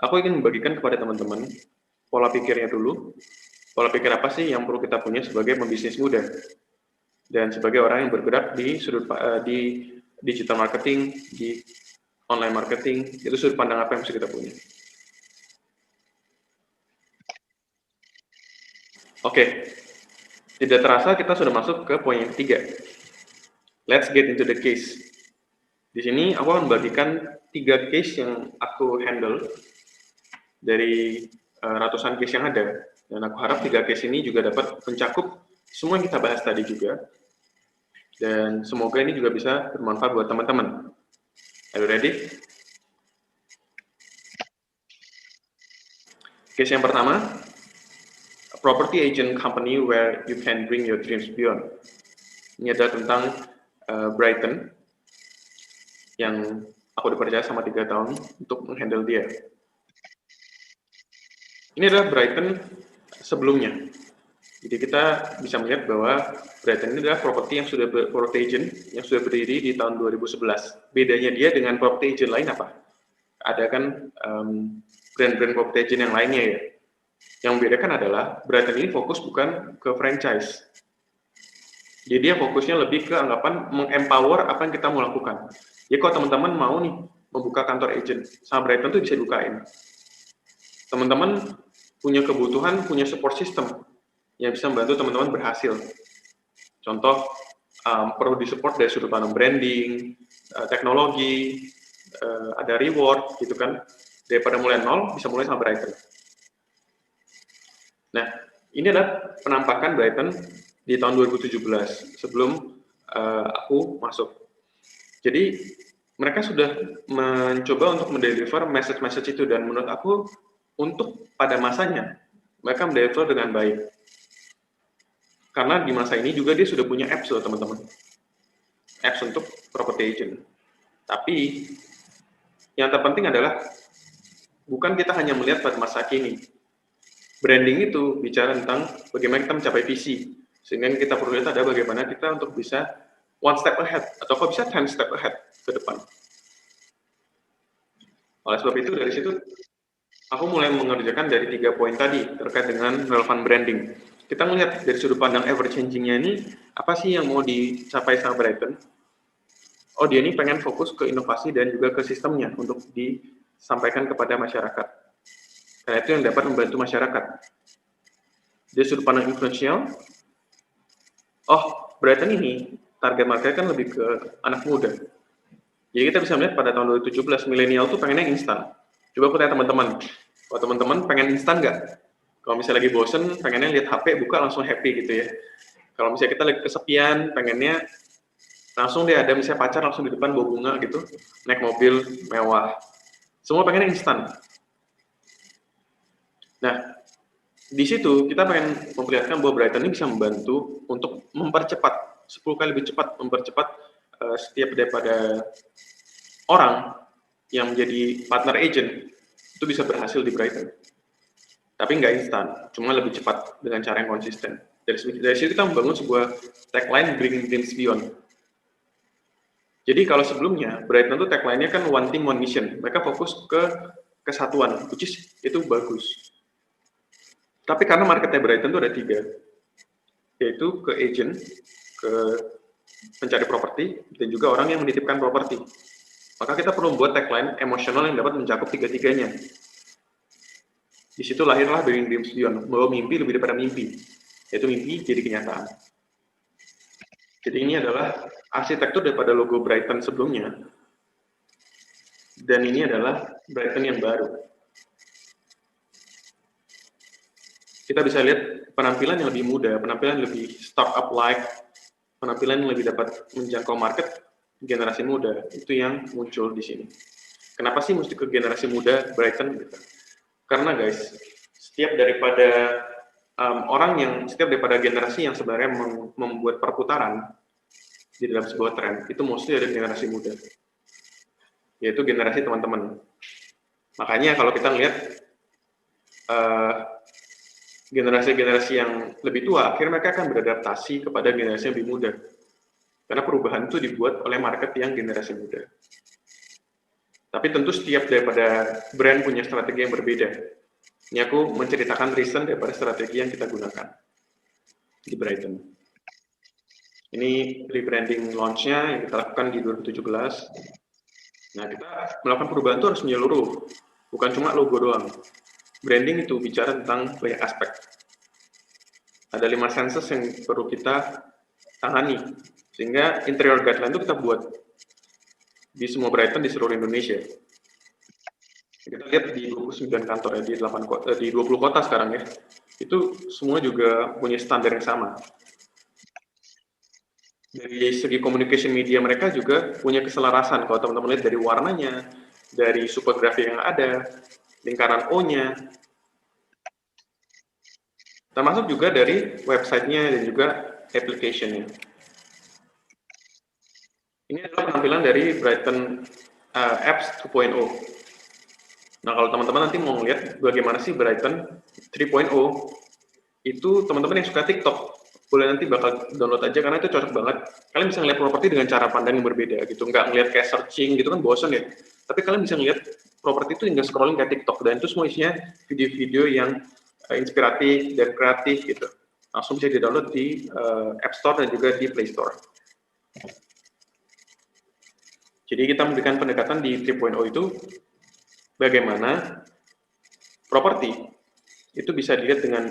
aku ingin membagikan kepada teman-teman pola pikirnya dulu. Pola pikir apa sih yang perlu kita punya sebagai pembisnis muda? dan sebagai orang yang bergerak di di digital marketing, di online marketing, itu sudut pandang apa yang mesti kita punya. Oke, tidak terasa kita sudah masuk ke poin yang ketiga. Let's get into the case. Di sini aku akan bagikan 3 case yang aku handle dari ratusan case yang ada. Dan aku harap 3 case ini juga dapat mencakup semua yang kita bahas tadi juga. Dan semoga ini juga bisa bermanfaat buat teman-teman. Are you ready? Case yang pertama, a property agent company where you can bring your dreams beyond. Ini adalah tentang Brighton, yang aku dipercaya sama 3 tahun untuk menghandle dia. Ini adalah Brighton sebelumnya. Jadi kita bisa melihat bahwa Brighton ini adalah property agent yang sudah berdiri di tahun 2011. Bedanya dia dengan property agent lain apa? Ada kan brand-brand property agent yang lainnya ya. Yang membedakan adalah Brighton ini fokus bukan ke franchise. Jadi dia fokusnya lebih ke anggapan mengempower apa yang kita mau lakukan. Ya kalau teman-teman mau nih membuka kantor agent, sama Brighton tuh bisa dibukain. Teman-teman punya kebutuhan, punya support system yang bisa membantu teman-teman berhasil. Contoh, perlu disupport dari sudut pandang branding, teknologi, ada reward, gitu kan. Daripada mulai nol, bisa mulai sama Brighton. Nah, ini adalah penampakan Brighton di tahun 2017, sebelum aku masuk. Jadi, mereka sudah mencoba untuk mendeliver message-message itu, dan menurut aku, untuk pada masanya, mereka mendeliver dengan baik. Karena di masa ini juga dia sudah punya apps loh teman-teman. Apps untuk property agent. Tapi yang terpenting adalah bukan kita hanya melihat pada masa kini. Branding itu bicara tentang bagaimana kita mencapai visi. Sehingga yang kita perlu lihat adalah bagaimana kita untuk bisa one step ahead, atau kok bisa 10 step ahead ke depan. Oleh sebab itu dari situ aku mulai mengerjakan dari 3 poin tadi terkait dengan relevant branding. Kita melihat dari sudut pandang ever changing-nya ini, apa sih yang mau dicapai sama Brighton? Oh, dia ini pengen fokus ke inovasi dan juga ke sistemnya untuk disampaikan kepada masyarakat. Karena itu yang dapat membantu masyarakat. Dari sudut pandang influential, oh, Brighton ini target market kan lebih ke anak muda. Jadi kita bisa melihat pada tahun 2017, milenial tuh pengennya instan. Coba aku tanya teman-teman, kalau teman-teman pengen instan nggak? Kalau misalnya lagi bosen, pengennya lihat HP, buka langsung happy gitu ya. Kalau misalnya kita lagi kesepian, pengennya langsung dia ada misalnya pacar langsung di depan bawa bunga gitu, naik mobil mewah. Semua pengennya instan. Nah, di situ kita pengen memperlihatkan bahwa Brighton ini bisa membantu untuk mempercepat, 10 kali lebih cepat, mempercepat setiap daripada orang yang menjadi partner agent, itu bisa berhasil di Brighton. Tapi nggak instan, cuma lebih cepat dengan cara yang konsisten. Dari situ kita membangun sebuah tagline Bringing Dreams Beyond. Jadi kalau sebelumnya, Brighton itu tagline-nya kan One Team, One Mission. Mereka fokus ke kesatuan, which is itu bagus. Tapi karena marketnya Brighton itu ada 3, yaitu ke agent, ke pencari properti, dan juga orang yang menitipkan properti. Maka kita perlu membuat tagline emosional yang dapat mencakup 3-tiganya. Di situ lahirlah Bringing Dreams Beyond, bahwa mimpi lebih daripada mimpi, yaitu mimpi jadi kenyataan. Jadi ini adalah arsitektur daripada logo Brighton sebelumnya, dan ini adalah Brighton yang baru. Kita bisa lihat penampilan yang lebih muda, penampilan yang lebih startup-like, penampilan yang lebih dapat menjangkau market generasi muda, itu yang muncul di sini. Kenapa sih mesti ke generasi muda Brighton? Gitu. Karena guys, setiap daripada generasi yang sebenarnya membuat perputaran di dalam sebuah tren, itu mostly ada generasi muda, yaitu generasi teman-teman. Makanya kalau kita lihat generasi-generasi yang lebih tua, akhirnya mereka akan beradaptasi kepada generasi yang lebih muda. Karena perubahan itu dibuat oleh market yang generasi muda. Tapi tentu setiap daripada brand punya strategi yang berbeda. Ini aku menceritakan reason daripada strategi yang kita gunakan di Brighton. Ini rebranding launch-nya yang kita lakukan di 2017. Nah, kita melakukan perubahan itu harus menyeluruh, bukan cuma logo doang. Branding itu bicara tentang banyak aspek. Ada 5 senses yang perlu kita tangani, sehingga interior guideline itu kita buat di semua Brighton di seluruh Indonesia. Kita lihat di 29 kantor ya, di 20 kota sekarang ya, itu semua juga punya standar yang sama. Dari segi communication media mereka juga punya keselarasan. Kalau teman-teman lihat dari warnanya, dari supergrafik yang ada, lingkaran O-nya, termasuk juga dari websitenya dan juga application-nya. Ini adalah penampilan dari Brighton Apps 2.0. Nah, kalau teman-teman nanti mau ngeliat bagaimana sih Brighton 3.0, itu teman-teman yang suka TikTok, boleh nanti bakal download aja karena itu cocok banget. Kalian bisa ngeliat properti dengan cara pandang yang berbeda gitu, nggak ngeliat kayak searching gitu kan bosan ya. Tapi kalian bisa ngeliat properti itu hingga scrolling kayak TikTok, dan itu semua isinya video-video yang inspiratif dan kreatif gitu. Langsung bisa di-download di App Store dan juga di Play Store. Jadi kita memberikan pendekatan di 3.0 itu bagaimana properti itu bisa dilihat dengan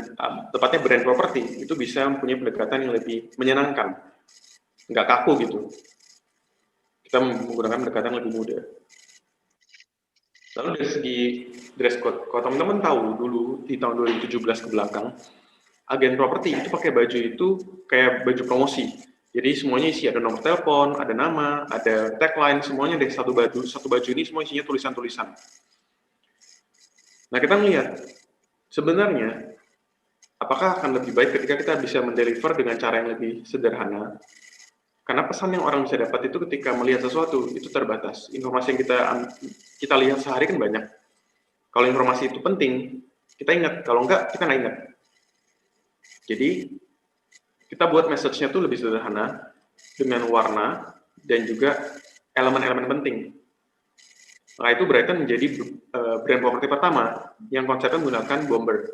tepatnya brand properti itu bisa mempunyai pendekatan yang lebih menyenangkan, nggak kaku gitu. Kita menggunakan pendekatan lebih mudah. Lalu dari segi dress code, kalau teman-teman tahu dulu di tahun 2017 ke belakang, agen properti itu pakai baju itu kayak baju promosi. Jadi semuanya isi ada nomor telepon, ada nama, ada tagline, semuanya dari satu baju ini semua isinya tulisan-tulisan. Nah, kita melihat sebenarnya apakah akan lebih baik ketika kita bisa mendeliver dengan cara yang lebih sederhana? Karena pesan yang orang bisa dapat itu ketika melihat sesuatu itu terbatas. Informasi yang kita lihat sehari kan banyak. Kalau informasi itu penting, kita ingat. Kalau enggak, kita nggak ingat. Jadi kita buat message-nya itu lebih sederhana dengan warna dan juga elemen-elemen penting. Nah, itu Brighton menjadi brand properti pertama yang konsepnya menggunakan bomber.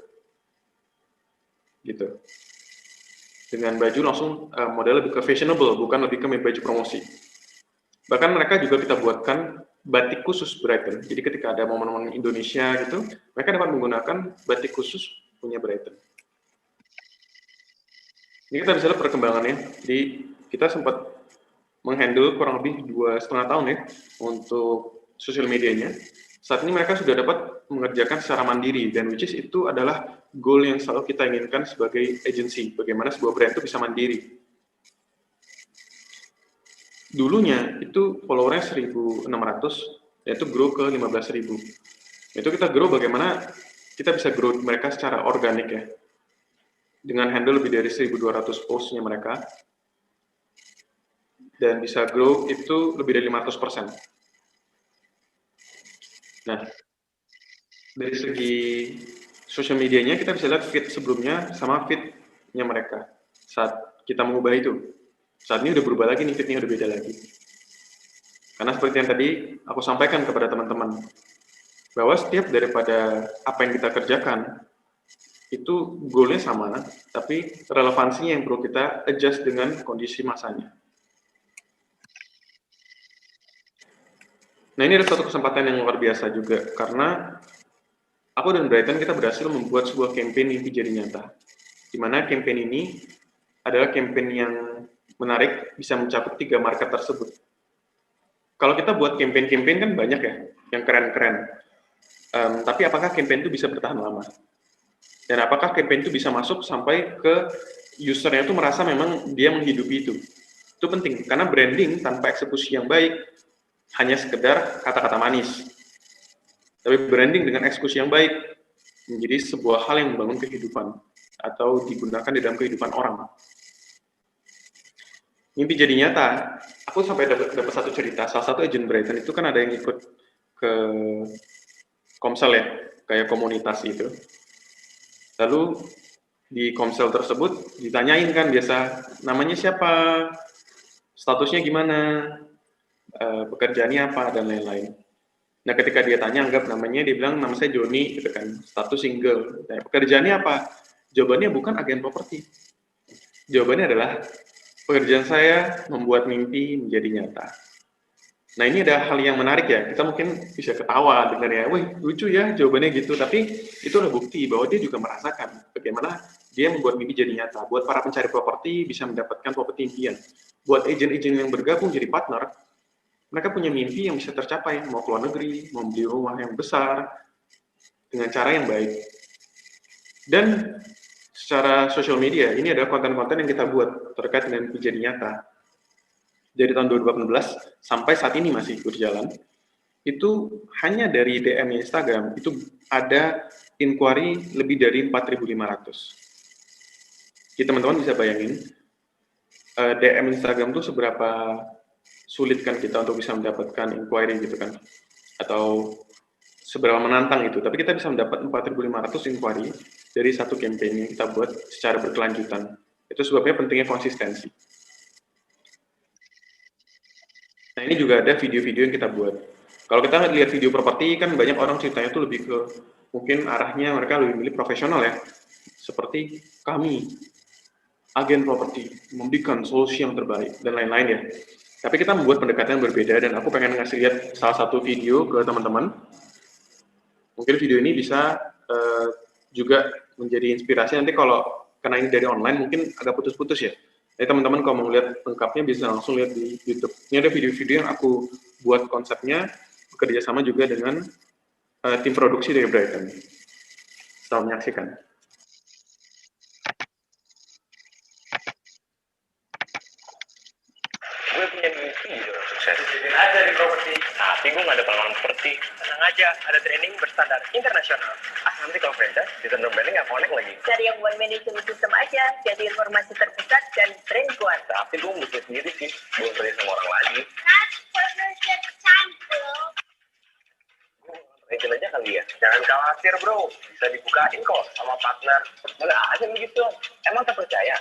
Gitu. Dengan baju langsung model lebih ke fashionable, bukan lebih ke baju promosi. Bahkan mereka juga kita buatkan batik khusus Brighton. Jadi ketika ada momen-momen Indonesia gitu, mereka dapat menggunakan batik khusus punya Brighton. Ini kita bisa lihat perkembangannya. Jadi kita sempat menghandle kurang lebih 2,5 tahun ya untuk sosial medianya. Saat ini mereka sudah dapat mengerjakan secara mandiri, dan which is itu adalah goal yang selalu kita inginkan sebagai agency, bagaimana sebuah brand itu bisa mandiri. Dulunya itu followernya 1.600, yaitu grow ke 15.000. Itu kita grow bagaimana kita bisa grow mereka secara organik ya, dengan handle lebih dari 1.200 postnya mereka, dan bisa grow itu lebih dari 500%. Nah, dari segi sosial medianya kita bisa lihat feed sebelumnya sama feednya mereka saat kita mengubah itu. Saat ini udah berubah lagi nih, feednya udah beda lagi. Karena seperti yang tadi aku sampaikan kepada teman-teman, bahwa setiap daripada apa yang kita kerjakan itu goalnya sama, tapi relevansinya yang perlu kita adjust dengan kondisi masanya. Nah, ini ada suatu kesempatan yang luar biasa juga, karena aku dan Brighton kita berhasil membuat sebuah campaign mimpi jadi nyata. Di mana campaign ini adalah campaign yang menarik, bisa mencapai 3 market tersebut. Kalau kita buat campaign-campaign kan banyak ya, yang keren-keren. Tapi apakah campaign itu bisa bertahan lama? Dan apakah campaign itu bisa masuk sampai ke usernya itu merasa memang dia menghidupi itu? Itu penting, karena branding tanpa eksekusi yang baik hanya sekedar kata-kata manis. Tapi branding dengan eksekusi yang baik menjadi sebuah hal yang membangun kehidupan atau digunakan di dalam kehidupan orang. Mimpi jadi nyata. Aku sampai dapat satu cerita, salah satu agent Brighton itu kan ada yang ikut ke Komsel ya, kayak komunitas itu. Lalu di Komsel tersebut ditanyain kan biasa, namanya siapa, statusnya gimana, pekerjaannya apa, dan lain-lain. Nah, ketika dia tanya, anggap namanya, dia bilang, nama saya Joni, gitu kan, status single. Nah, pekerjaannya apa? Jawabannya bukan agen properti. Jawabannya adalah Pekerjaan saya membuat mimpi menjadi nyata. Nah, ini ada hal yang menarik ya, kita mungkin bisa ketawa dengarnya, wih lucu ya jawabannya gitu, tapi itu adalah bukti bahwa dia juga merasakan bagaimana dia membuat mimpi jadi nyata. Buat para pencari properti bisa mendapatkan properti impian. Buat agent-agent yang bergabung jadi partner, mereka punya mimpi yang bisa tercapai, mau ke luar negeri, mau beli rumah yang besar, dengan cara yang baik. Dan secara sosial media, ini adalah konten-konten yang kita buat terkait dengan mimpi jadi nyata. Dari tahun 2018 sampai saat ini masih berjalan, itu hanya dari DM Instagram, itu ada inquiry lebih dari 4.500. Jadi teman-teman bisa bayangin, DM Instagram itu seberapa sulit kan kita untuk bisa mendapatkan inquiry gitu kan, atau seberapa menantang itu, tapi kita bisa mendapat 4.500 inquiry dari satu campaign yang kita buat secara berkelanjutan. Itu sebabnya pentingnya konsistensi. Nah, ini juga ada video-video yang kita buat. Kalau kita lihat video properti, kan banyak orang ceritanya tuh lebih ke, mungkin arahnya mereka lebih milih profesional ya. Seperti kami, agen properti, memberikan solusi yang terbaik, dan lain-lain ya. Tapi kita membuat pendekatan yang berbeda, dan aku pengen ngasih lihat salah satu video ke teman-teman. Mungkin video ini bisa juga menjadi inspirasi, nanti kalau karena ini dari online, mungkin agak putus-putus ya. Jadi teman-teman kalau mau lihat lengkapnya bisa langsung lihat di YouTube. Ini ada video-video yang aku buat konsepnya, bekerja sama juga dengan tim produksi dari Brighton. Selamat menyaksikan. Gue punya mimpi jadi orang sukses. Jadi aja di properti. Tapi gue gak ada pengalaman properti. Tenang aja, ada training berstandar internasional. Nanti kalau franchise, sistem branding gak connect lagi. Cari yang one management system aja, jadi informasi terpusat dan brand kuat. Tapi gue mesti sendiri sih, belum kerja sama orang lagi. Partnership time, bro. Agent aja kali ya. Jangan khawatir bro, bisa dibukain kok sama partner. Mana aja begitu. Emang terpercaya?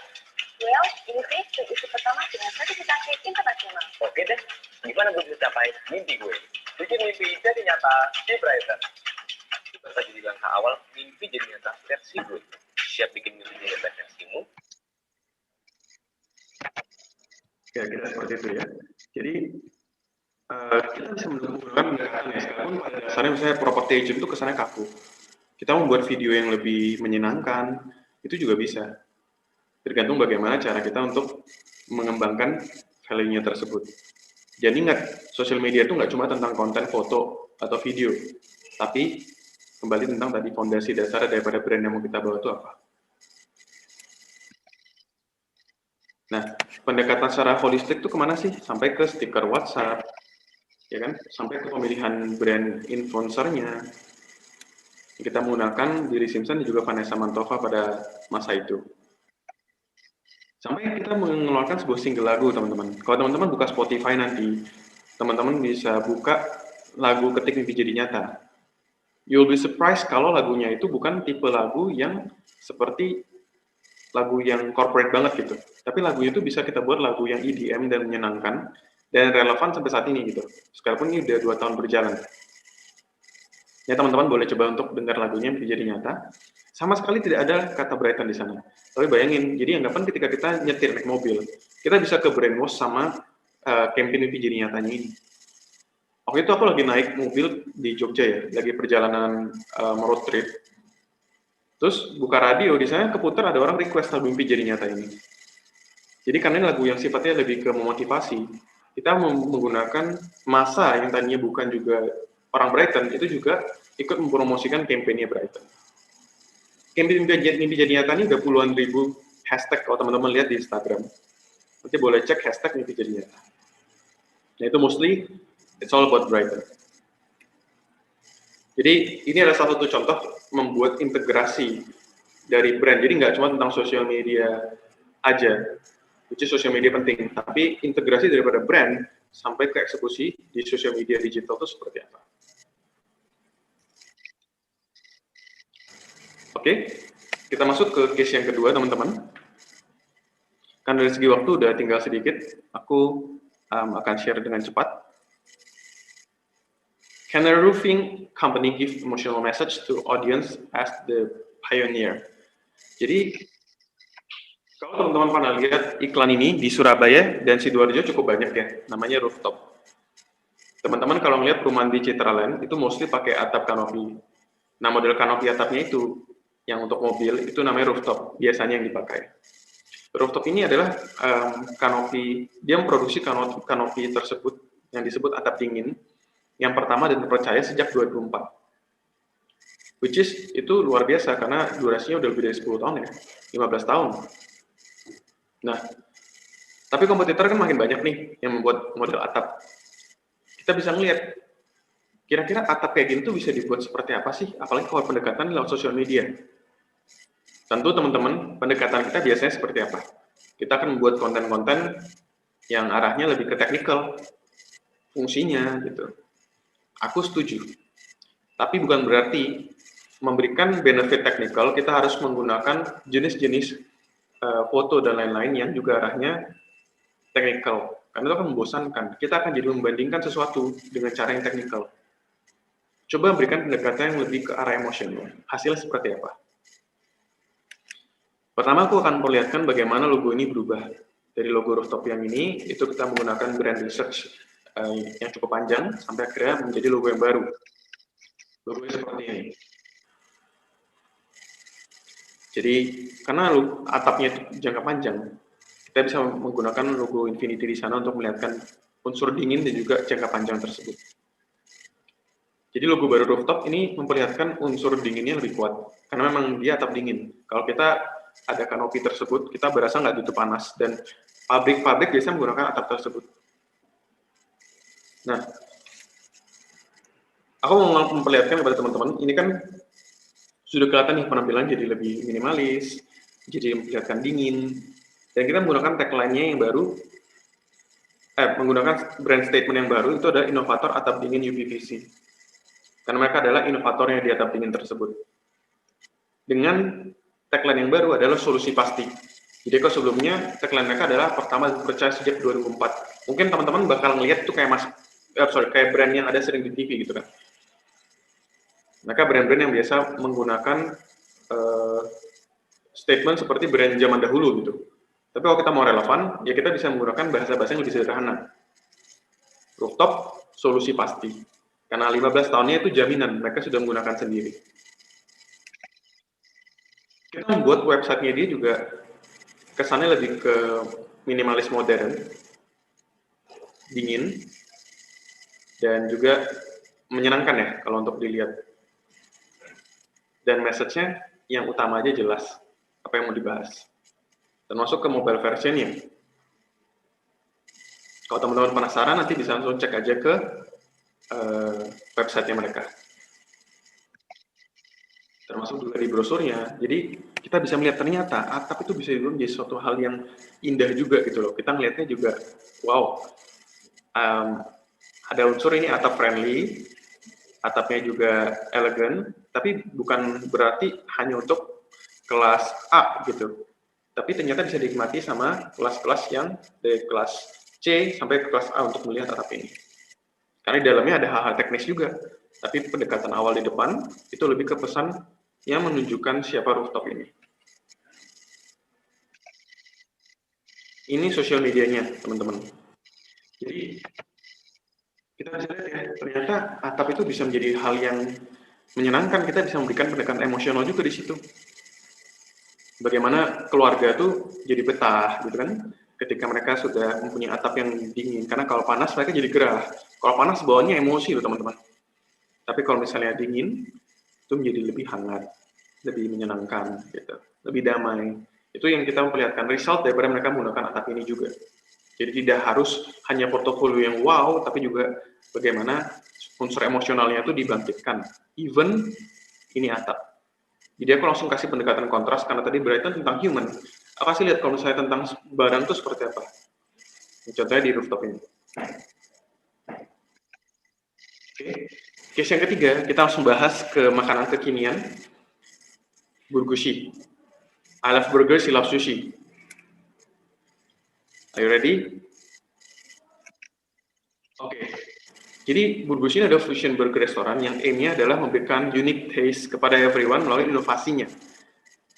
Well, ini sih isu pertama dengan sertifikasi internasional. Oke deh, gimana gue bisa capai mimpi gue? Bikin mimpi jadi nyata di Brighton. Itu tadi di langkah awal, mimpi jadi nyata versi gue. Siap bikin mimpi jadi nyata versimu? Ya, kita seperti itu ya. Jadi, kita bisa menggunakan pendekatan ya, sekalipun pada dasarnya misalnya property agent itu kesannya kaku. Kita membuat video yang lebih menyenangkan, itu juga bisa. Tergantung bagaimana cara kita untuk mengembangkan value-nya tersebut. Jadi ingat, sosial media itu nggak cuma tentang konten foto atau video, tapi kembali tentang tadi fondasi dasar daripada brand yang mau kita bawa itu apa. Nah, pendekatan secara holistik itu kemana sih? Sampai ke stiker WhatsApp, ya kan? Sampai ke pemilihan brand influencernya. Kita menggunakan Billy Simpson dan juga Vanessa Mantova pada masa itu. Sampai kita mengeluarkan sebuah single lagu, teman-teman. Kalau teman-teman buka Spotify nanti, teman-teman bisa buka lagu Ketik Mimpi Jadi Nyata. You'll be surprised kalau lagunya itu bukan tipe lagu yang seperti lagu yang corporate banget gitu. Tapi lagu itu bisa kita buat lagu yang EDM dan menyenangkan, dan relevan sampai saat ini gitu. Sekalipun ini udah 2 tahun berjalan. Ya teman-teman boleh coba untuk dengar lagunya Mimpi Jadi Nyata. Sama sekali tidak ada kata Brighton di sana. Tapi bayangin, jadi anggapan ketika kita nyetir naik mobil, kita bisa ke brainwash sama campaign Mimpi Jadi Nyatanya ini. Waktu itu aku lagi naik mobil di Jogja ya, lagi perjalanan road trip. Terus buka radio, di sana keputar ada orang request lagu Mimpi Jadi Nyata ini. Jadi karena ini lagu yang sifatnya lebih ke memotivasi, kita menggunakan masa yang tadinya bukan juga orang Brighton, itu juga ikut mempromosikan campaign-nya Brighton. Campaign Mimpi Jadi Nyata ini udah puluhan ribu hashtag kalau teman-teman lihat di Instagram. Nanti boleh cek hashtag Mimpi Jadi Nyata. Nah itu mostly, it's all about Brighton. Jadi ini adalah salah satu contoh membuat integrasi dari brand. Jadi nggak cuma tentang sosial media aja, which is sosial media penting, tapi integrasi daripada brand sampai ke eksekusi di sosial media digital itu seperti apa. Oke, kita masuk ke case yang kedua, teman-teman. Kan dari segi waktu udah tinggal sedikit, aku akan share dengan cepat. Can a roofing company give emotional message to audience as the pioneer? Jadi, Kalau teman-teman pernah lihat iklan ini di Surabaya dan Sidoarjo cukup banyak ya, namanya rooftop. Teman-teman kalau melihat perumahan di Citraland itu mostly pakai atap kanopi. Nah, model kanopi atapnya itu yang untuk mobil itu namanya rooftop, biasanya yang dipakai. Rooftop ini adalah kanopi, dia memproduksi kanopi tersebut yang disebut atap dingin yang pertama dan terpercaya sejak 2004. Which is itu luar biasa karena durasinya udah lebih dari 10 tahun ya, 15 tahun. Nah, tapi kompetitor kan makin banyak nih yang membuat model atap. Kita bisa melihat kira-kira atap kayak gini tuh bisa dibuat seperti apa sih? Apalagi kalau pendekatan lewat sosial media. Tentu teman-teman, pendekatan kita biasanya seperti apa? Kita akan membuat konten-konten yang arahnya lebih ke teknikal, fungsinya gitu. Aku setuju. Tapi bukan berarti memberikan benefit teknikal kita harus menggunakan jenis-jenis foto dan lain-lain yang juga arahnya teknikal. Karena itu akan membosankan. Kita akan jadi membandingkan sesuatu dengan cara yang teknikal. Coba berikan pendekatan yang lebih ke arah emosional. Hasilnya seperti apa? Pertama, aku akan perlihatkan bagaimana logo ini berubah. Dari logo rooftop yang ini, itu kita menggunakan brand research yang cukup panjang, sampai akhirnya menjadi logo yang baru. Logonya seperti ini. Jadi, karena atapnya itu jangka panjang, kita bisa menggunakan logo Infinity di sana untuk melihatkan unsur dingin dan juga jangka panjang tersebut. Jadi logo baru rooftop ini memperlihatkan unsur dinginnya lebih kuat, karena memang dia atap dingin. Kalau kita ada kanopi tersebut, kita berasa nggak gitu panas, dan pabrik-pabrik biasanya menggunakan atap tersebut. Nah, aku mau memperlihatkan kepada teman-teman, ini kan sudah kelihatan nih penampilan jadi lebih minimalis, jadi memperlihatkan dingin, dan kita menggunakan tagline-nya yang baru, menggunakan brand statement yang baru, itu ada inovator atap dingin UPVC. Karena mereka adalah inovatornya di atap dingin tersebut. Dengan tagline yang baru adalah solusi pasti. Jadi kalau sebelumnya tagline mereka adalah pertama percaya sejak 2004. Mungkin teman-teman bakal ngelihat itu kayak kayak brand yang ada sering di TV gitu kan. Mereka brand-brand yang biasa menggunakan statement seperti brand zaman dahulu gitu. Tapi kalau kita mau relevan, ya kita bisa menggunakan bahasa-bahasa yang lebih sederhana. Rooftop, solusi pasti. Karena 15 tahunnya itu jaminan, mereka sudah menggunakan sendiri. Kita membuat websitenya dia juga kesannya lebih ke minimalis modern, dingin, dan juga menyenangkan ya kalau untuk dilihat. Dan message-nya yang utama aja jelas, apa yang mau dibahas. Termasuk ke mobile version-nya. Kalau teman-teman penasaran, nanti bisa langsung cek aja ke website-nya mereka. Termasuk juga di brosurnya. Jadi kita bisa melihat ternyata atap itu bisa menjadi suatu hal yang indah juga gitu loh. Kita melihatnya juga, wow, ada unsur ini atap friendly, atapnya juga elegan, tapi bukan berarti hanya untuk kelas A gitu. Tapi ternyata bisa dinikmati sama kelas-kelas yang dari kelas C sampai ke kelas A untuk melihat atap ini. Karena di dalamnya ada hal-hal teknis juga, tapi pendekatan awal di depan itu lebih ke pesan yang menunjukkan siapa rooftop ini. Ini sosial medianya, teman-teman. Jadi, kita bisa lihat ya, ternyata atap itu bisa menjadi hal yang menyenangkan, kita bisa memberikan pendekatan emosional juga di situ. Bagaimana keluarga tuh jadi betah, gitu kan? Ketika mereka sudah mempunyai atap yang dingin, karena kalau panas mereka jadi gerah. Kalau panas bawahnya emosi loh teman-teman. Tapi kalau misalnya dingin, itu menjadi lebih hangat, lebih menyenangkan, gitu, lebih damai. Itu yang kita memperlihatkan result daripada mereka menggunakan atap ini juga. Jadi tidak harus hanya portofolio yang wow, tapi juga bagaimana unsur emosionalnya itu dibangkitkan. Even ini atap. Jadi aku langsung kasih pendekatan kontras, karena tadi berarti tentang human. Aku kasih lihat kalau misalnya tentang barang itu seperti apa. Contohnya di rooftop ini. Oke. Case yang ketiga, kita langsung bahas ke makanan kekinian. Burgushi. I love burgers, he loves sushi. Are you ready? Oke. Jadi Burgushi ini adalah fusion burger restoran yang aim-nya adalah memberikan unique taste kepada everyone melalui inovasinya.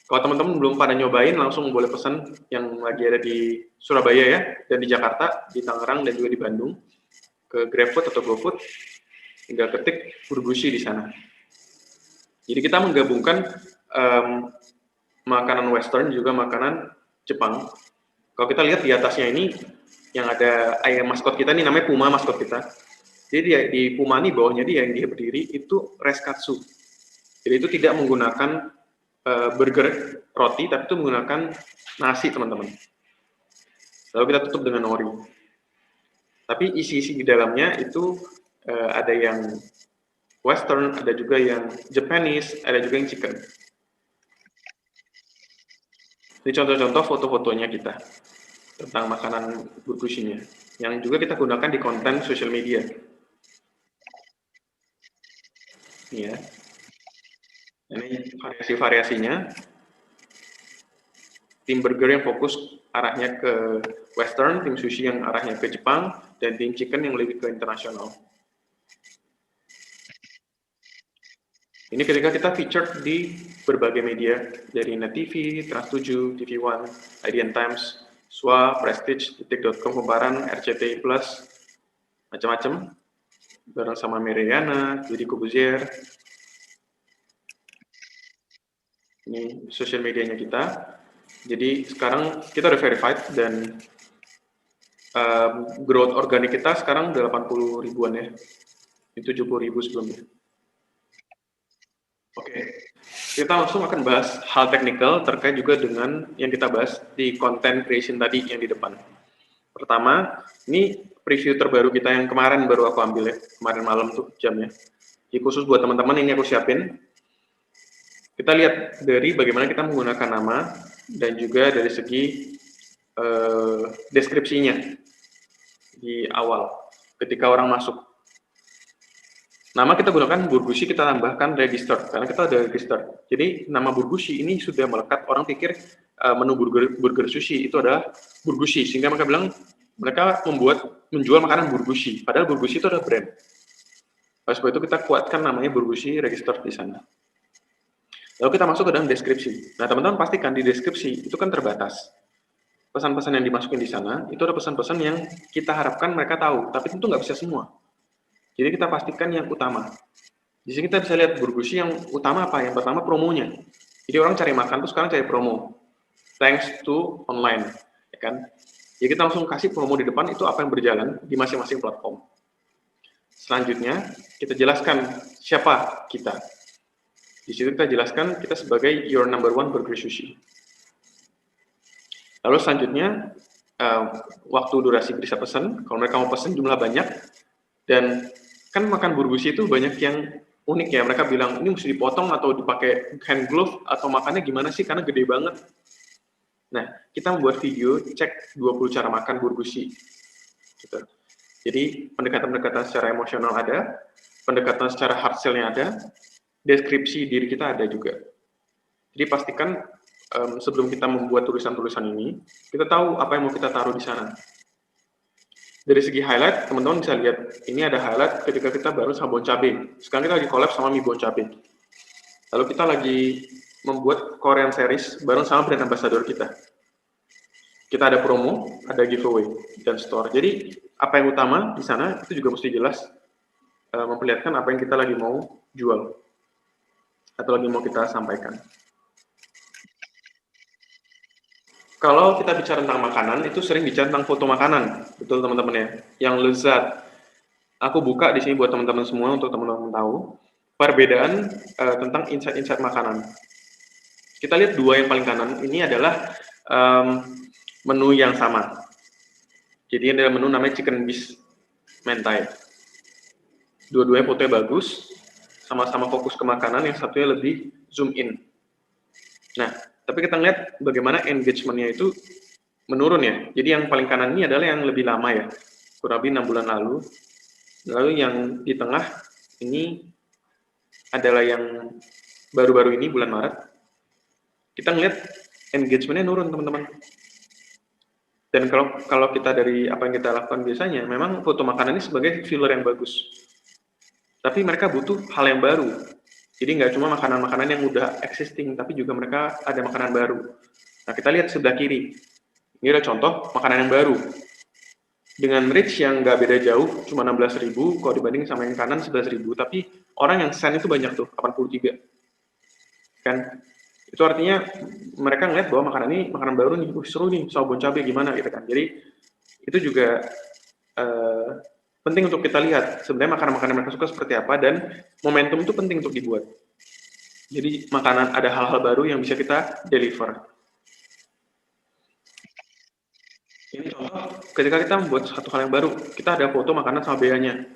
Kalau teman-teman belum pada nyobain, langsung boleh pesan yang lagi ada di Surabaya ya, dan di Jakarta, di Tangerang, dan juga di Bandung, ke GrabFood atau GoFood, tinggal ketik burgushi di sana. Jadi kita menggabungkan makanan Western juga makanan Jepang. Kalau kita lihat di atasnya ini, yang ada ayam maskot kita ini namanya Puma maskot kita. Jadi di Puma ini bawahnya dia yang dia berdiri itu Reskatsu. Jadi itu tidak menggunakan burger roti, tapi itu menggunakan nasi teman-teman. Lalu kita tutup dengan nori. Tapi isi-isi di dalamnya itu ada yang Western, ada juga yang Japanese, ada juga yang chicken. Ini contoh-contoh foto-fotonya kita tentang makanan burgushinya, yang juga kita gunakan di konten sosial media. Ini ya. Ini variasi-variasinya. Tim burger yang fokus arahnya ke Western, tim sushi yang arahnya ke Jepang, dan tim chicken yang lebih ke internasional. Ini ketika kita featured di berbagai media, dari Net TV, Trans7, TV One, IDN Times, SWA, Prestige, Detik.com, Kumparan, RCTI Plus, macam-macam, bareng sama Meriana, Deddy Corbuzier. Ini sosial medianya kita. Jadi sekarang kita udah verified dan growth organik kita sekarang 80 ribuan ya. Itu 70 ribu sebelumnya. Oke, kita langsung akan bahas hal teknikal terkait juga dengan yang kita bahas di content creation tadi yang di depan. Pertama, ini preview terbaru kita yang kemarin baru aku ambil ya, kemarin malam tuh jamnya. Jadi khusus buat teman-teman ini aku siapin. Kita lihat dari bagaimana kita menggunakan nama dan juga dari segi deskripsinya di awal ketika orang masuk. Nama kita gunakan Burgushi, kita tambahkan register karena kita ada register. Jadi nama Burgushi ini sudah melekat, orang pikir menu burger sushi itu adalah Burgushi, sehingga mereka menjual makanan Burgushi, padahal Burgushi itu adalah brand. Oleh sebab itu kita kuatkan namanya Burgushi register di sana. Lalu kita masuk ke dalam deskripsi. Nah teman-teman pastikan di deskripsi itu kan terbatas. Pesan-pesan yang dimasukin di sana itu ada pesan-pesan yang kita harapkan mereka tahu, tapi tentu nggak bisa semua. Jadi kita pastikan yang utama. Di sini kita bisa lihat Burgushi yang utama apa? Yang pertama promonya. Jadi orang cari makan tuh sekarang cari promo. Thanks to online, ya kan? Jadi kita langsung kasih promo di depan itu apa yang berjalan di masing-masing platform. Selanjutnya kita jelaskan siapa kita. Di situ kita jelaskan kita sebagai your number one burger sushi. Lalu selanjutnya waktu durasi bisa pesan. Kalau mereka mau pesan jumlah banyak dan kan makan Burgushi itu banyak yang unik ya, mereka bilang ini mesti dipotong atau dipakai hand glove atau makannya gimana sih karena gede banget. Nah, kita membuat video cek 20 cara makan Burgushi. Gitu. Jadi pendekatan-pendekatan secara emosional ada, pendekatan secara hard sell-nya ada, deskripsi diri kita ada juga. Jadi pastikan sebelum kita membuat tulisan-tulisan ini, kita tahu apa yang mau kita taruh di sana. Dari segi highlight, teman-teman bisa lihat, ini ada highlight ketika kita baru sama Bon Cabe. Sekarang kita lagi collab sama mie Bon Cabe. Lalu kita lagi membuat Korean series bareng sama brand ambassador kita. Kita ada promo, ada giveaway, dan store. Jadi, apa yang utama di sana, itu juga mesti jelas memperlihatkan apa yang kita lagi mau jual. Atau lagi mau kita sampaikan. Kalau kita bicara tentang makanan, itu sering bicara tentang foto makanan, betul teman-teman ya, yang lezat. Aku buka di sini buat teman-teman semua untuk teman-teman tahu perbedaan tentang insight-insight makanan. Kita lihat dua yang paling kanan, ini adalah menu yang sama. Jadi ini adalah menu namanya chicken beef mentai. Dua-duanya fotonya bagus, sama-sama fokus ke makanan, yang satunya lebih zoom in. Nah, tapi kita lihat bagaimana engagement-nya itu menurun ya. Jadi yang paling kanan ini adalah yang lebih lama ya, kurang lebih 6 bulan lalu. Lalu yang di tengah ini adalah yang baru-baru ini, bulan Maret. Kita ngeliat engagement-nya nurun teman-teman. Dan kalau kita dari apa yang kita lakukan biasanya, memang foto makanan ini sebagai filler yang bagus. Tapi mereka butuh hal yang baru. Jadi nggak cuma makanan-makanan yang udah existing, tapi juga mereka ada makanan baru. Nah, kita lihat sebelah kiri. Ini ada contoh makanan yang baru. Dengan reach yang nggak beda jauh, cuma 16.000, kalau dibanding sama yang kanan 11.000, tapi orang yang send itu banyak tuh, 83. Kan? Itu artinya mereka ngeliat bahwa makanan ini makanan baru nih, seru nih, saus bon cabe gimana gitu kan. Jadi itu juga penting untuk kita lihat sebenarnya makanan-makanan mereka suka seperti apa, dan momentum itu penting untuk dibuat. Jadi makanan ada hal-hal baru yang bisa kita deliver. Ini contoh ketika kita membuat satu hal yang baru, kita ada foto makanan sama BA-nya.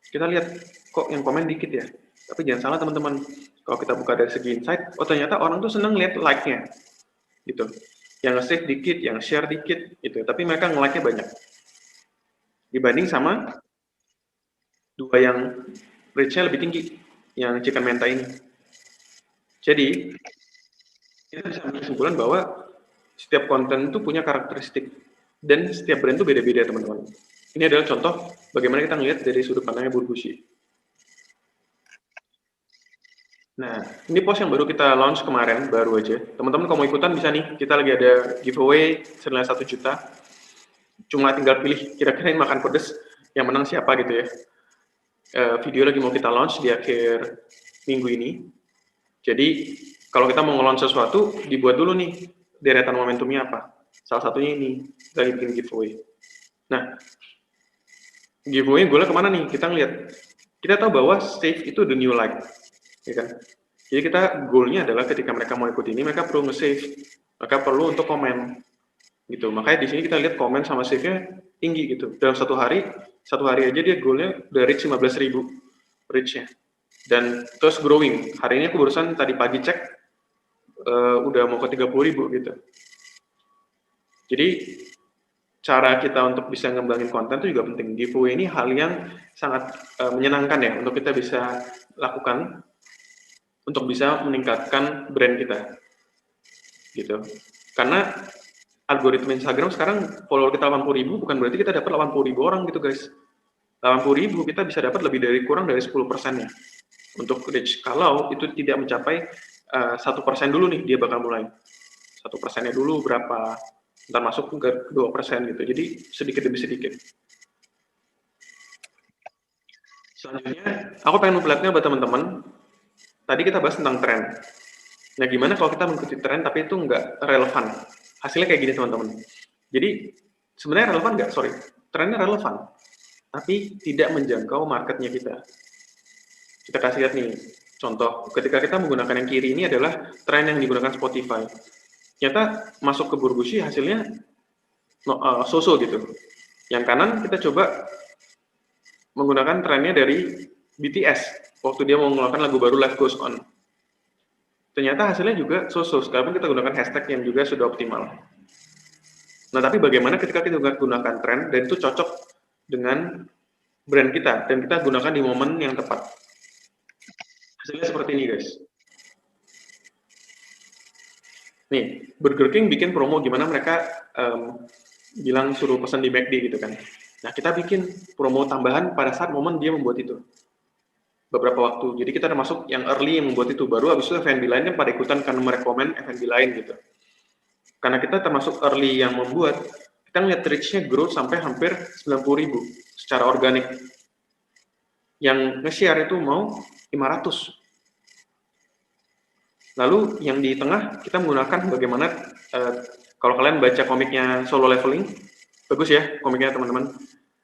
Kita lihat kok yang komen dikit ya. Tapi jangan salah teman-teman, kalau kita buka dari segi insight, oh ternyata orang tuh seneng lihat like-nya. Gitu. Yang nge-save dikit, yang share dikit gitu. Tapi mereka nge-like-nya banyak. Dibanding sama dua yang reach-nya lebih tinggi, yang chicken menta ini. Jadi, kita bisa ambil kesimpulan bahwa setiap konten itu punya karakteristik, dan setiap brand itu beda-beda teman-teman. Ini adalah contoh bagaimana kita ngelihat dari sudut pandangnya Burbushi. Nah, ini post yang baru kita launch kemarin, baru aja. Teman-teman kalau mau ikutan bisa nih, kita lagi ada giveaway senilai 1 juta. Cuma tinggal pilih kira-kira ini makan pedes, yang menang siapa gitu ya. Video lagi mau kita launch di akhir minggu ini. Jadi, kalau kita mau nge-launch sesuatu, dibuat dulu nih deretan momentumnya apa. Salah satunya ini, kita lagi bikin giveaway. Nah, giveaway goalnya kemana nih? Kita ngeliat, kita tahu bahwa save itu the new like, ya kan? Jadi kita goalnya adalah ketika mereka mau ikut ini, mereka perlu nge-save, mereka perlu untuk komen, gitu. Makanya di sini kita lihat komen sama save-nya tinggi gitu. Dalam satu hari aja dia goalnya udah reach 15.000 reach-nya. Dan terus growing. Hari ini aku barusan tadi pagi cek, udah mau ke 30.000 gitu. Jadi cara kita untuk bisa ngembangin konten itu juga penting. Giveaway ini hal yang sangat menyenangkan ya untuk kita bisa lakukan untuk bisa meningkatkan brand kita. Gitu. Karena algoritma Instagram sekarang follower kita 80.000 bukan berarti kita dapat 80.000 orang gitu guys. 80.000 kita bisa dapat lebih dari kurang dari 10%-nya untuk reach. Kalau itu tidak mencapai 1% dulu nih dia bakal mulai. 1%-nya dulu berapa, ntar masuk ke 2% gitu. Jadi sedikit demi sedikit. Selanjutnya, aku pengen memperlihatkan buat teman-teman. Tadi kita bahas tentang tren. Nah, gimana kalau kita mengikuti tren tapi itu nggak relevan? Hasilnya kayak gini teman-teman. Jadi sebenarnya relevan nggak? Sorry, trennya relevan, tapi tidak menjangkau marketnya kita. Kita kasih lihat nih contoh. Ketika kita menggunakan yang kiri ini adalah tren yang digunakan Spotify. Ternyata masuk ke Burbushi hasilnya so-so gitu. Yang kanan kita coba menggunakan trennya dari BTS waktu dia mau mengeluarkan lagu baru Life Goes On. Ternyata hasilnya juga so-so, sekalipun kita gunakan hashtag yang juga sudah optimal. Nah, tapi bagaimana ketika kita gunakan tren dan itu cocok dengan brand kita dan kita gunakan di momen yang tepat. Hasilnya seperti ini guys. Nih, Burger King bikin promo gimana mereka bilang suruh pesan di McD gitu kan. Nah, kita bikin promo tambahan pada saat momen dia membuat itu. Beberapa waktu. Jadi kita termasuk yang early yang membuat itu. Baru habis itu F&B lain kan pada ikutan karena merekomen F&B lain gitu. Karena kita termasuk early yang membuat, kita ngeliat reach-nya growth sampai hampir 90.000 secara organik. Yang nge-share itu mau 500. Lalu yang di tengah kita menggunakan bagaimana, kalau kalian baca komiknya Solo Leveling, bagus ya komiknya teman-teman.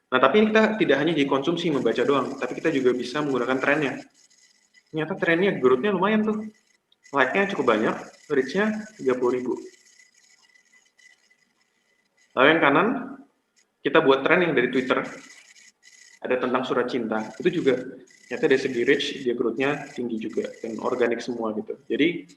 Nah, tapi ini kita tidak hanya dikonsumsi membaca doang, tapi kita juga bisa menggunakan trennya. Ternyata trennya, growth-nya lumayan tuh. Like-nya cukup banyak, reach-nya 30.000. Lalu yang kanan, kita buat tren yang dari Twitter. Ada tentang surat cinta. Itu juga, ternyata dari segi reach, dia growth-nya tinggi juga. Dan organik semua gitu. Jadi,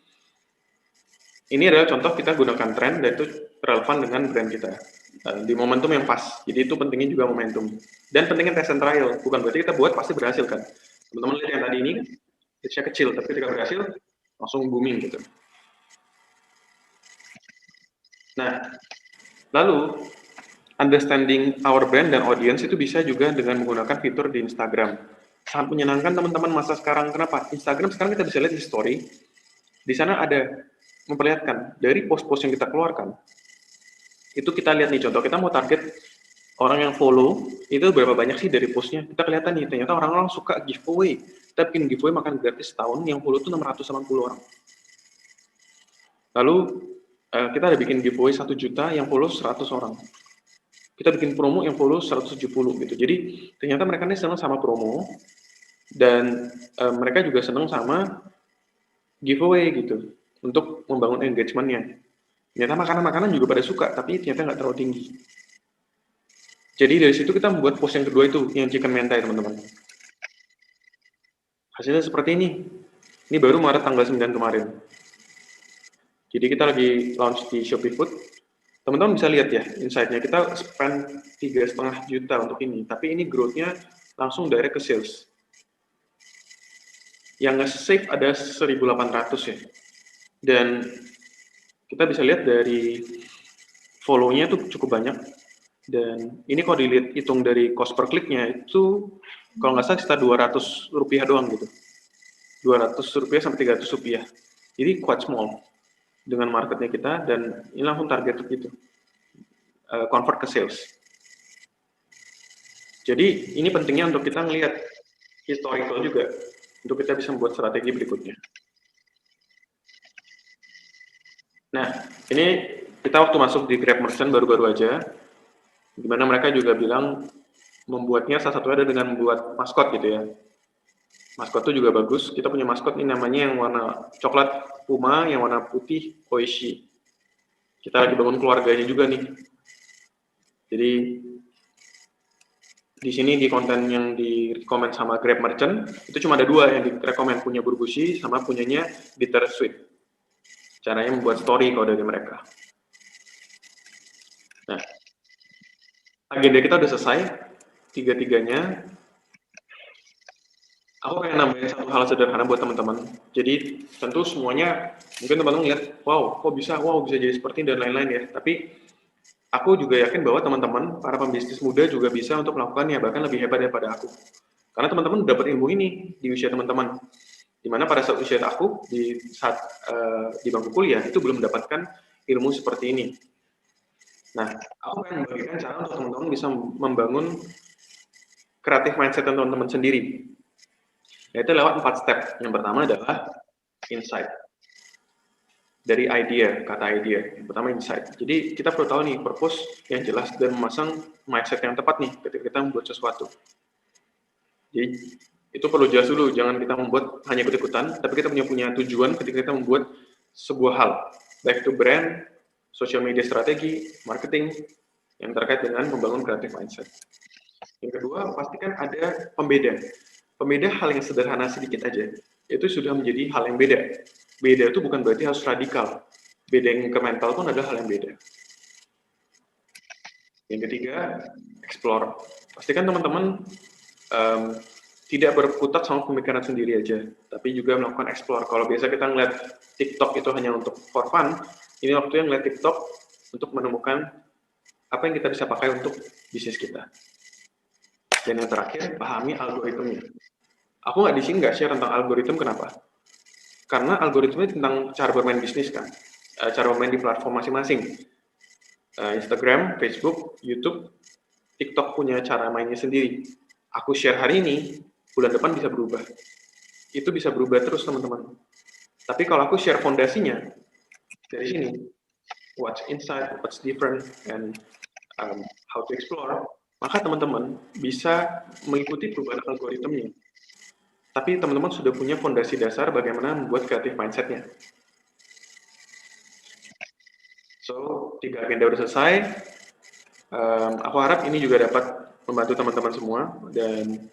ini adalah contoh kita gunakan tren, dan itu relevan dengan brand kita. Di momentum yang pas. Jadi itu pentingnya juga momentum. Dan pentingnya test and trial. Bukan berarti kita buat pasti berhasil kan. Teman-teman lihat yang tadi ini, reach-nya kecil, tapi ketika berhasil, langsung booming gitu. Nah, lalu understanding our brand dan audience itu bisa juga dengan menggunakan fitur di Instagram. sangat menyenangkan teman-teman masa sekarang. Kenapa? Instagram sekarang kita bisa lihat di story, di sana ada memperlihatkan dari post-post yang kita keluarkan, itu kita lihat nih, contoh kita mau target orang yang follow, itu berapa banyak sih dari postnya, kita kelihatan nih, ternyata orang-orang suka giveaway, kita bikin giveaway makan gratis setahun, yang follow itu 680 orang. Lalu kita ada bikin giveaway 1 juta, yang follow 100 orang. Kita bikin promo yang follow 170 gitu. Jadi ternyata mereka ini senang sama promo, dan mereka juga senang sama giveaway gitu, untuk membangun engagement-nya. Ternyata makanan-makanan juga pada suka, tapi ternyata nggak terlalu tinggi. Jadi dari situ kita membuat post yang kedua itu, yang chicken mentai teman-teman. Hasilnya seperti ini. Ini baru Maret tanggal 9 kemarin. Jadi kita lagi launch di Shopee Food. Teman-teman bisa lihat ya, insight-nya. Kita spend 3,5 juta untuk ini, tapi ini growth-nya langsung direct ke sales. Yang nge-save ada 1.800 ya. Dan kita bisa lihat dari follow-nya itu cukup banyak. Dan ini kalau dilihat hitung dari cost per kliknya itu kalau nggak salah sekitar 200 rupiah doang gitu. 200 rupiah sampai 300 rupiah. Jadi quite small dengan marketnya kita, dan ini langsung target gitu. Convert ke sales. Jadi ini pentingnya untuk kita melihat historical juga, untuk kita bisa membuat strategi berikutnya. Nah, ini kita waktu masuk di Grab Merchant baru-baru aja, dimana mereka juga bilang membuatnya salah satunya ada dengan membuat maskot gitu ya. Maskot itu juga bagus. Kita punya maskot ini namanya yang warna coklat Puma, yang warna putih Oishi. Kita lagi bangun keluarganya juga nih. Jadi di sini di konten yang di-recommend sama Grab Merchant itu cuma ada 2 yang di-recommend, punya Burbushi sama punyanya Bittersweet. Caranya membuat story kalau dari mereka. Nah, agenda kita udah selesai, 3-tiganya. Aku pengen nambahin satu hal sederhana buat teman-teman. Jadi tentu semuanya, mungkin teman-teman lihat, wow, kok bisa, jadi seperti ini dan lain-lain ya. Tapi aku juga yakin bahwa teman-teman, para pembisnis muda juga bisa untuk melakukannya, bahkan lebih hebat daripada aku. Karena teman-teman dapat ilmu ini di usia teman-teman. Dimana pada saat usia aku, di saat di bangku kuliah, itu belum mendapatkan ilmu seperti ini. Nah, aku akan membagikan cara untuk teman-teman bisa membangun kreatif mindset teman-teman sendiri. Yaitu lewat 4 step. Yang pertama adalah insight. Dari idea, kata idea. Yang pertama insight. Jadi kita perlu tahu nih purpose yang jelas dan memasang mindset yang tepat nih ketika kita membuat sesuatu. Jadi itu perlu jelas dulu, jangan kita membuat hanya ikut-ikutan, tapi kita punya tujuan ketika kita membuat sebuah hal, baik itu brand, social media strategi, marketing, yang terkait dengan membangun creative mindset. Yang kedua, pastikan ada pembeda. Pembeda hal yang sederhana sedikit aja, itu sudah menjadi hal yang beda. Beda itu bukan berarti harus radikal. Beda yang ke mental pun adalah hal yang beda. Yang ketiga, explore. Pastikan teman-teman tidak berkutat sama pemikiran sendiri aja, tapi juga melakukan explore. Kalau biasa kita ngeliat TikTok itu hanya untuk for fun, ini waktunya ngeliat TikTok untuk menemukan apa yang kita bisa pakai untuk bisnis kita. Dan yang terakhir, pahami algoritmnya. Aku di sini nggak share tentang algoritma, kenapa? Karena algoritma tentang cara bermain bisnis kan, cara bermain di platform masing-masing. Instagram, Facebook, YouTube, TikTok punya cara mainnya sendiri. Aku share hari ini, bulan depan bisa berubah. Itu bisa berubah terus teman-teman. Tapi kalau aku share fondasinya, dari sini, what's inside, what's different, and how to explore, maka teman-teman bisa mengikuti perubahan algoritmnya. Tapi teman-teman sudah punya fondasi dasar bagaimana membuat creative mindset-nya. So, 3 agenda sudah selesai. Aku harap ini juga dapat membantu teman-teman semua, dan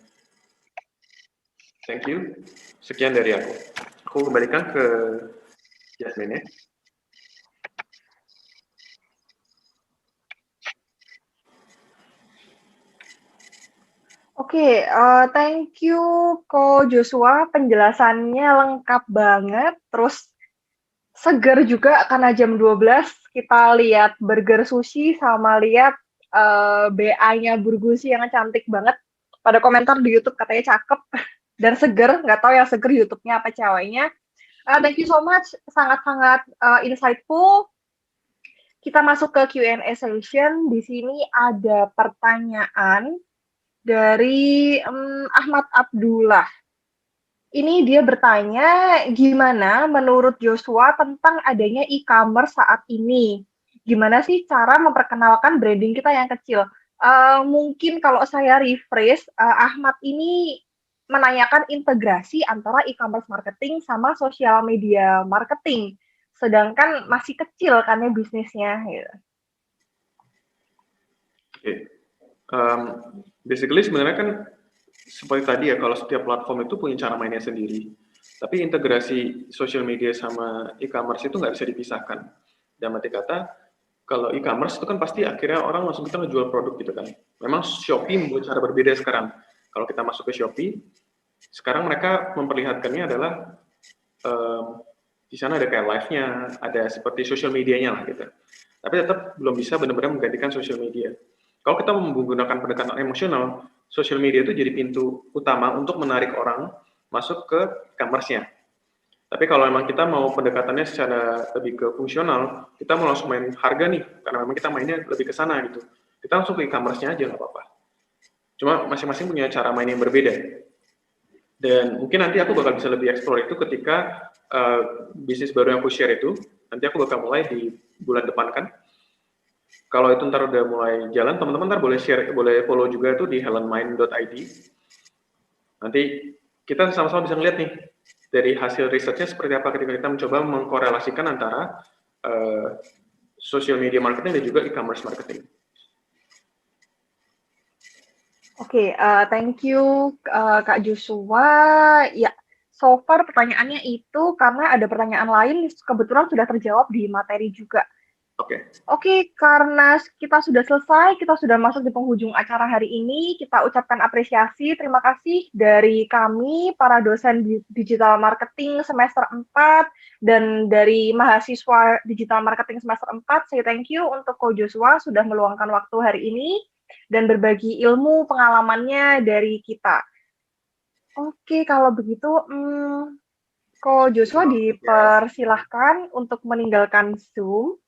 thank you. Sekian dari aku. Aku kembalikan ke Jasmine ya. Oke, thank you Ko Joshua, penjelasannya lengkap banget, terus seger juga karena jam 12 kita lihat burger sushi sama lihat BA-nya Burgusi yang cantik banget. pada komentar di YouTube katanya cakep dan seger, nggak tahu yang seger YouTube-nya apa ceweknya. Thank you so much, sangat-sangat insightful. Kita masuk ke Q&A session. Di sini ada pertanyaan dari Ahmad Abdullah. Ini dia bertanya, gimana menurut Joshua tentang adanya e-commerce saat ini? Gimana sih cara memperkenalkan branding kita yang kecil? Mungkin kalau saya rephrase, Ahmad ini menanyakan integrasi antara e-commerce marketing sama social media marketing. Sedangkan masih kecil kan ya bisnisnya. Gitu. Oke. Basically sebenarnya kan seperti tadi ya, kalau setiap platform itu punya cara mainnya sendiri. Tapi integrasi social media sama e-commerce itu nggak bisa dipisahkan. Dalam arti kata, kalau e-commerce itu kan pasti akhirnya orang langsung kita ngejual produk gitu kan. Memang Shopee membuat cara berbeda sekarang. Kalau kita masuk ke Shopee, sekarang mereka memperlihatkannya adalah di sana ada kayak live-nya, ada seperti social media-nya lah gitu. Tapi tetap belum bisa benar-benar menggantikan social media. Kalau kita menggunakan pendekatan emosional, social media itu jadi pintu utama untuk menarik orang masuk ke e-commerce-nya. Tapi kalau memang kita mau pendekatannya secara lebih ke fungsional, kita mau langsung main harga nih, karena memang kita mainnya lebih ke sana gitu. Kita langsung ke e-commerce-nya aja, nggak apa-apa. Cuma masing-masing punya cara main yang berbeda. Dan mungkin nanti aku bakal bisa lebih explore itu ketika bisnis baru yang aku share itu, nanti aku bakal mulai di bulan depan kan. Kalau itu ntar udah mulai jalan, teman-teman ntar boleh share, boleh follow juga tuh di helenmind.id. Nanti kita sama-sama bisa ngeliat nih, dari hasil risetnya seperti apa ketika kita mencoba mengkorelasikan antara social media marketing dan juga e-commerce marketing. Oke, thank you Kak Joshua. Ya, so far pertanyaannya itu karena ada pertanyaan lain kebetulan sudah terjawab di materi juga. Oke, karena kita sudah selesai, kita sudah masuk di penghujung acara hari ini, kita ucapkan apresiasi, terima kasih dari kami, para dosen digital marketing semester 4, dan dari mahasiswa digital marketing semester 4, saya thank you untuk Ko Joshua sudah meluangkan waktu hari ini, dan berbagi ilmu pengalamannya dari kita. Oke, kalau begitu, Ko Joshua dipersilahkan untuk meninggalkan Zoom.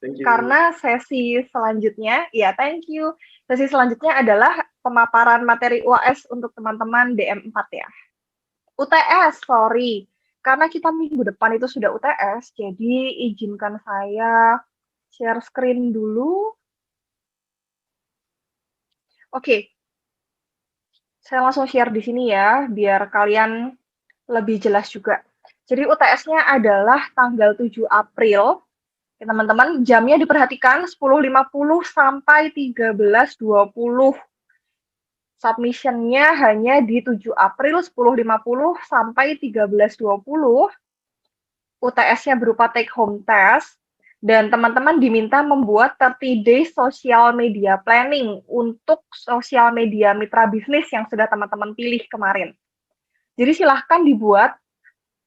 Karena sesi selanjutnya, ya thank you. Sesi selanjutnya adalah pemaparan materi UAS untuk teman-teman DM4 ya. UTS, sorry. Karena kita minggu depan itu sudah UTS, jadi izinkan saya share screen dulu. Oke. Saya langsung share di sini ya, biar kalian lebih jelas juga. Jadi UTS-nya adalah tanggal 7 April. Teman-teman, jamnya diperhatikan 10.50 sampai 13.20. Submission-nya hanya di 7 April 10.50 sampai 13.20. UTS-nya berupa take home test. Dan teman-teman diminta membuat 30 days social media planning untuk social media mitra bisnis yang sudah teman-teman pilih kemarin. Jadi silahkan dibuat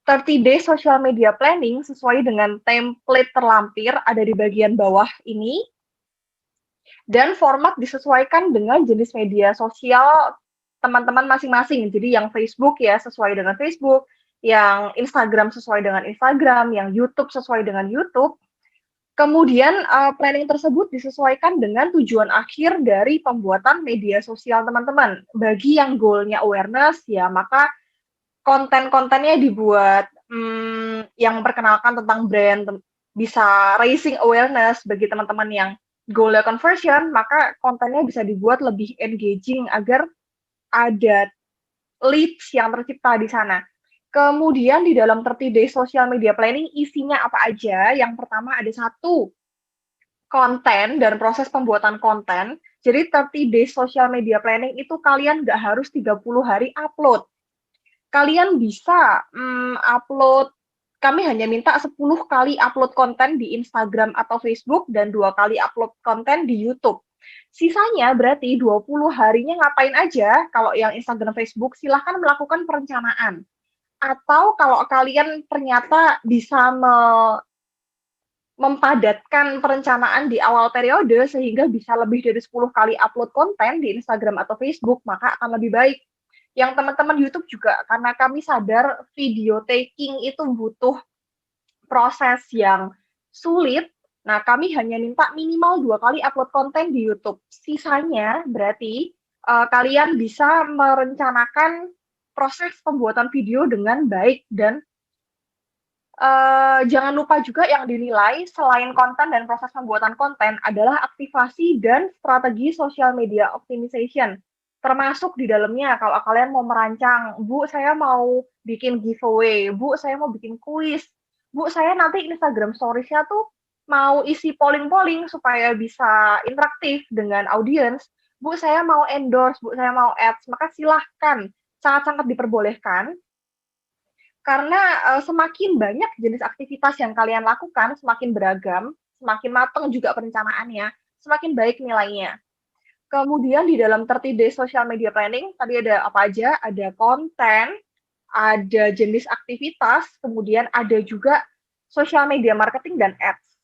30 days social media planning sesuai dengan template terlampir ada di bagian bawah ini. Dan format disesuaikan dengan jenis media sosial teman-teman masing-masing. Jadi yang Facebook ya sesuai dengan Facebook, yang Instagram sesuai dengan Instagram, yang YouTube sesuai dengan YouTube. Kemudian planning tersebut disesuaikan dengan tujuan akhir dari pembuatan media sosial teman-teman. Bagi yang goalnya awareness, ya maka konten-kontennya dibuat yang memperkenalkan tentang brand, bisa raising awareness bagi teman-teman yang goalnya conversion, maka kontennya bisa dibuat lebih engaging agar ada leads yang tercipta di sana. Kemudian di dalam 30 days social media planning isinya apa aja? Yang pertama ada 1, konten dan proses pembuatan konten. Jadi 30 days social media planning itu kalian nggak harus 30 hari upload. Kalian bisa upload, kami hanya minta 10 kali upload konten di Instagram atau Facebook dan 2 kali upload konten di YouTube. Sisanya berarti 20 harinya ngapain aja? Kalau yang Instagram, Facebook silahkan melakukan perencanaan. Atau kalau kalian ternyata bisa mempadatkan perencanaan di awal periode sehingga bisa lebih dari 10 kali upload konten di Instagram atau Facebook, maka akan lebih baik. Yang teman-teman YouTube juga, karena kami sadar video taking itu butuh proses yang sulit, nah kami hanya minta minimal 2 kali upload konten di YouTube. Sisanya berarti kalian bisa merencanakan proses pembuatan video dengan baik dan jangan lupa juga yang dinilai selain konten dan proses pembuatan konten adalah aktivasi dan strategi social media optimization. Termasuk di dalamnya kalau kalian mau merancang, Bu, saya mau bikin giveaway, Bu, saya mau bikin kuis, Bu, saya nanti Instagram Stories-nya tuh mau isi polling-polling supaya bisa interaktif dengan audiens, Bu, saya mau endorse, Bu, saya mau ads, maka silahkan, sangat-sangat diperbolehkan. Karena semakin banyak jenis aktivitas yang kalian lakukan, semakin beragam, semakin matang juga perencanaannya, semakin baik nilainya. Kemudian di dalam 30 Days Social Media Planning, tadi ada apa aja? Ada konten, ada jenis aktivitas, kemudian ada juga social media marketing dan ads.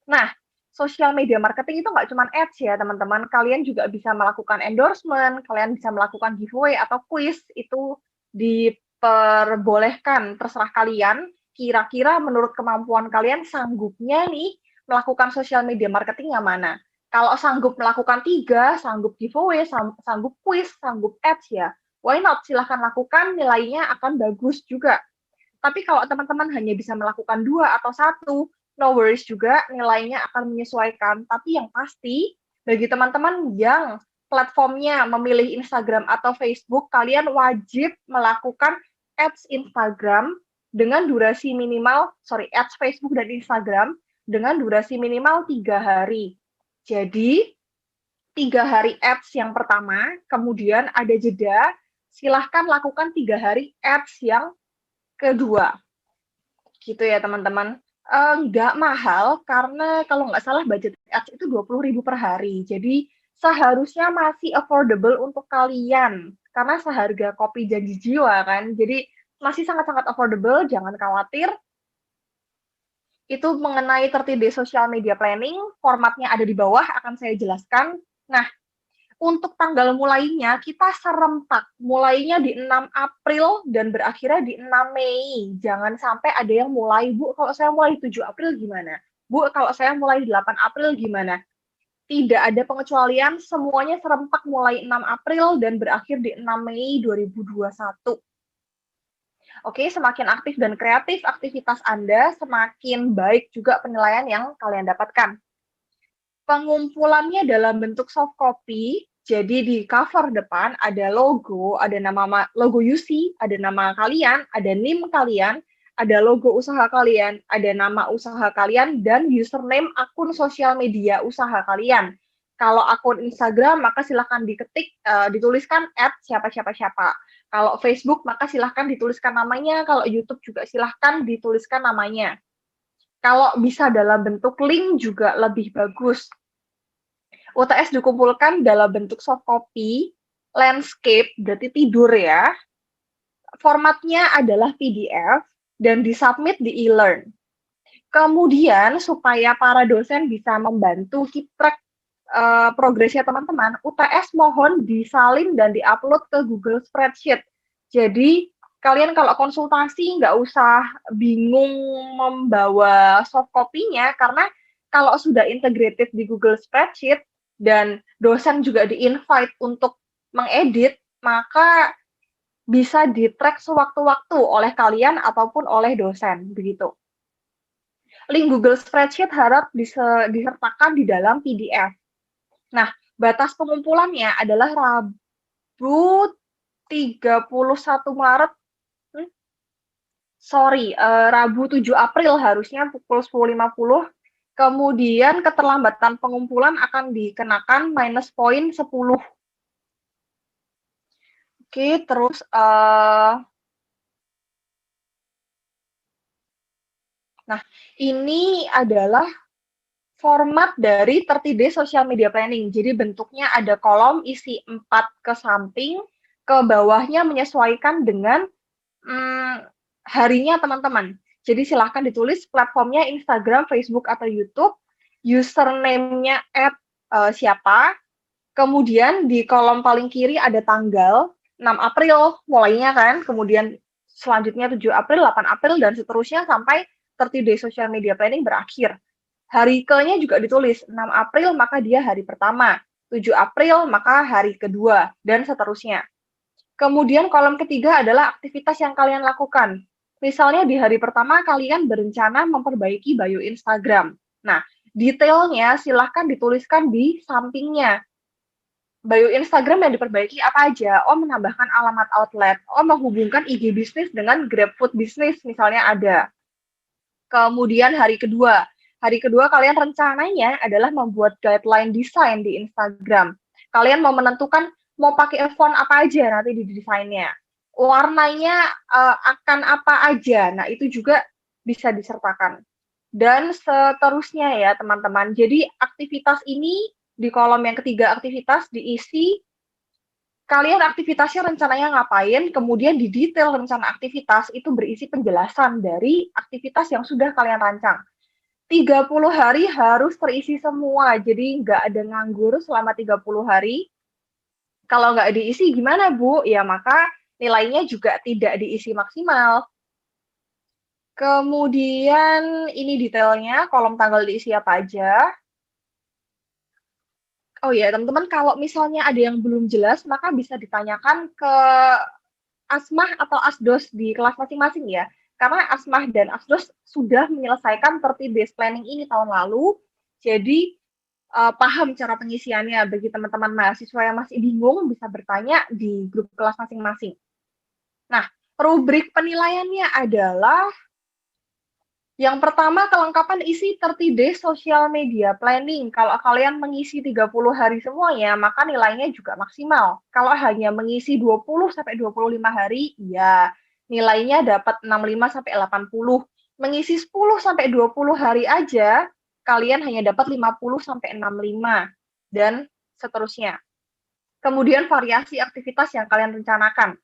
Nah, social media marketing itu nggak cuma ads ya, teman-teman. Kalian juga bisa melakukan endorsement, kalian bisa melakukan giveaway atau quiz, itu diperbolehkan, terserah kalian. Kira-kira menurut kemampuan kalian sanggupnya nih melakukan social media marketing yang mana? Kalau sanggup melakukan 3, sanggup giveaway, sanggup quiz, sanggup ads ya, why not? Silahkan lakukan, nilainya akan bagus juga. Tapi kalau teman-teman hanya bisa melakukan 2 atau 1, no worries juga, nilainya akan menyesuaikan. Tapi yang pasti, bagi teman-teman yang platformnya memilih Instagram atau Facebook, kalian wajib melakukan ads Instagram dengan durasi minimal, ads Facebook dan Instagram dengan durasi minimal 3 hari. Jadi, 3 hari ads yang pertama, kemudian ada jeda, silahkan lakukan 3 hari ads yang kedua. Gitu ya, teman-teman. Nggak mahal, karena kalau nggak salah budget ads itu 20.000 per hari. Jadi, seharusnya masih affordable untuk kalian. Karena seharga kopi janji jiwa kan. Jadi, masih sangat-sangat affordable, jangan khawatir. Itu mengenai 30 Day Social Media Planning, formatnya ada di bawah, akan saya jelaskan. Nah, untuk tanggal mulainya, kita serempak. Mulainya di 6 April dan berakhirnya di 6 Mei. Jangan sampai ada yang mulai, Bu, kalau saya mulai 7 April gimana? Bu, kalau saya mulai 8 April gimana? Tidak ada pengecualian, semuanya serempak mulai 6 April dan berakhir di 6 Mei 2021. Oke, semakin aktif dan kreatif aktivitas Anda, semakin baik juga penilaian yang kalian dapatkan. Pengumpulannya dalam bentuk soft copy, jadi di cover depan ada logo, ada nama logo UC, ada nama kalian, ada NIM kalian, ada logo usaha kalian, ada nama usaha kalian, dan username akun sosial media usaha kalian. Kalau akun Instagram, maka silahkan dituliskan @siapa-siapa-siapa. Kalau Facebook, maka silahkan dituliskan namanya. Kalau YouTube juga silahkan dituliskan namanya. Kalau bisa dalam bentuk link juga lebih bagus. UTS dikumpulkan dalam bentuk soft copy, landscape, berarti tidur ya. Formatnya adalah PDF dan disubmit di e-learn. Kemudian, supaya para dosen bisa membantu keep track progresnya teman-teman, UTS mohon disalin dan diupload ke Google Spreadsheet. Jadi, kalian kalau konsultasi nggak usah bingung membawa soft copy-nya, karena kalau sudah integrated di Google Spreadsheet dan dosen juga di-invite untuk mengedit, maka bisa di-track sewaktu-waktu oleh kalian ataupun oleh dosen, begitu. Link Google Spreadsheet harap disertakan di dalam PDF. Nah, batas pengumpulannya adalah Rabu 31 Maret, Rabu 7 April harusnya pukul 10.50. Kemudian keterlambatan pengumpulan akan dikenakan minus poin 10. Oke, terus nah, ini adalah format dari 30 Day Social Media Planning. Jadi bentuknya ada kolom isi 4 ke samping, ke bawahnya menyesuaikan dengan harinya teman-teman. Jadi silahkan ditulis platformnya Instagram, Facebook, atau YouTube, username-nya @siapa, kemudian di kolom paling kiri ada tanggal, 6 April mulainya kan, kemudian selanjutnya 7 April, 8 April, dan seterusnya sampai 30 Day Social Media Planning berakhir. Hari ke-nya juga ditulis, 6 April maka dia hari pertama, 7 April maka hari kedua, dan seterusnya. Kemudian kolom ketiga adalah aktivitas yang kalian lakukan. Misalnya di hari pertama kalian berencana memperbaiki bio Instagram. Nah, detailnya silahkan dituliskan di sampingnya. Bio Instagram yang diperbaiki apa aja? Oh, menambahkan alamat outlet. Oh, menghubungkan IG bisnis dengan GrabFood bisnis, misalnya ada. Kemudian hari kedua kalian rencananya adalah membuat guideline desain di Instagram. Kalian mau menentukan mau pakai font apa aja nanti di desainnya. Warnanya akan apa aja. Nah, itu juga bisa disertakan. Dan seterusnya ya, teman-teman. Jadi, aktivitas ini di kolom yang ketiga aktivitas diisi kalian aktivitasnya rencananya ngapain, kemudian di detail rencana aktivitas itu berisi penjelasan dari aktivitas yang sudah kalian rancang. 30 hari harus terisi semua, jadi nggak ada nganggur selama 30 hari. Kalau nggak diisi gimana, Bu? Ya, maka nilainya juga tidak diisi maksimal. Kemudian ini detailnya, kolom tanggal diisi apa aja. Oh ya, teman-teman, kalau misalnya ada yang belum jelas, maka bisa ditanyakan ke Asmah atau Asdos di kelas masing-masing ya. Karena Asmah dan Asdos sudah menyelesaikan 30 days planning ini tahun lalu, jadi paham cara pengisiannya. Bagi teman-teman mahasiswa yang masih bingung, bisa bertanya di grup kelas masing-masing. Nah, rubrik penilaiannya adalah yang pertama, kelengkapan isi 30 days social media planning. Kalau kalian mengisi 30 hari semuanya, maka nilainya juga maksimal. Kalau hanya mengisi 20 sampai 25 hari, ya nilainya dapat 65 sampai 80. Mengisi 10 sampai 20 hari aja, kalian hanya dapat 50 sampai 65 dan seterusnya. Kemudian variasi aktivitas yang kalian rencanakan.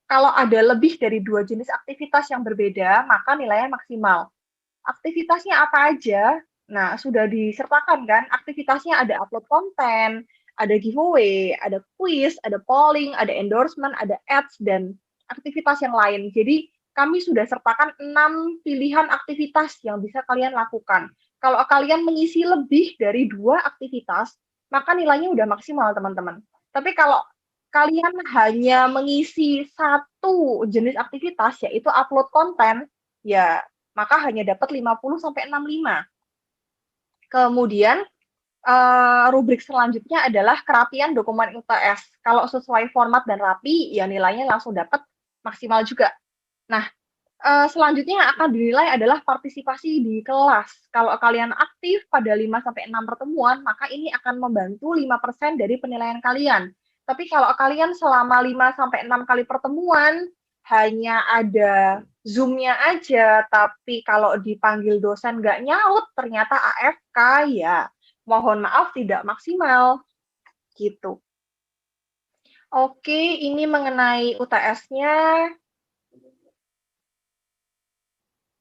Kalau ada lebih dari 2 jenis aktivitas yang berbeda, maka nilainya maksimal. Aktivitasnya apa aja? Nah, sudah disertakan kan? Aktivitasnya ada upload konten, ada giveaway, ada quiz, ada polling, ada endorsement, ada ads, dan aktivitas yang lain. Jadi, kami sudah sertakan 6 pilihan aktivitas yang bisa kalian lakukan. Kalau kalian mengisi lebih dari 2 aktivitas, maka nilainya udah maksimal, teman-teman. Tapi kalau kalian hanya mengisi 1 jenis aktivitas, yaitu upload konten, ya maka hanya dapat 50 sampai 65. Kemudian rubrik selanjutnya adalah kerapian dokumen UTS. Kalau sesuai format dan rapi, ya nilainya langsung dapat maksimal juga. Nah, selanjutnya yang akan dinilai adalah partisipasi di kelas. Kalau kalian aktif pada 5 sampai 6 pertemuan, maka ini akan membantu 5% dari penilaian kalian. Tapi kalau kalian selama 5 sampai 6 kali pertemuan hanya ada Zoom-nya aja, tapi kalau dipanggil dosen nggak nyaut, ternyata AFK, ya mohon maaf tidak maksimal, gitu. Oke, ini mengenai UTS-nya.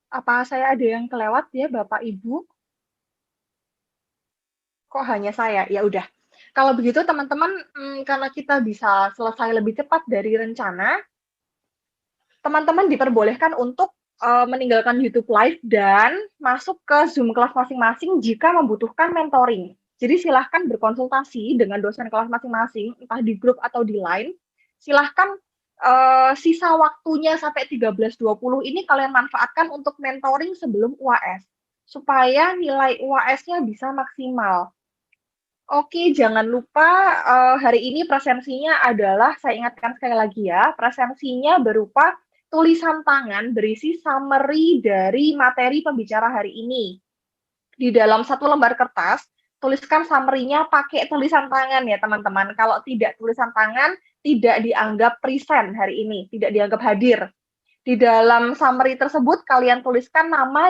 Apa saya ada yang kelewat ya, Bapak Ibu? Kok hanya saya? Ya udah. Kalau begitu teman-teman, karena kita bisa selesai lebih cepat dari rencana, teman-teman diperbolehkan untuk meninggalkan YouTube Live dan masuk ke Zoom kelas masing-masing jika membutuhkan mentoring. Jadi silahkan berkonsultasi dengan dosen kelas masing-masing, entah di grup atau di line. Silahkan sisa waktunya sampai 13.20 ini kalian manfaatkan untuk mentoring sebelum UAS, supaya nilai UAS-nya bisa maksimal. Oke, jangan lupa hari ini presensinya adalah, saya ingatkan sekali lagi ya, presensinya berupa tulisan tangan berisi summary dari materi pembicara hari ini. Di dalam 1 lembar kertas, tuliskan summary-nya pakai tulisan tangan ya teman-teman. Kalau tidak tulisan tangan, tidak dianggap present hari ini, tidak dianggap hadir. Di dalam summary tersebut, kalian tuliskan nama,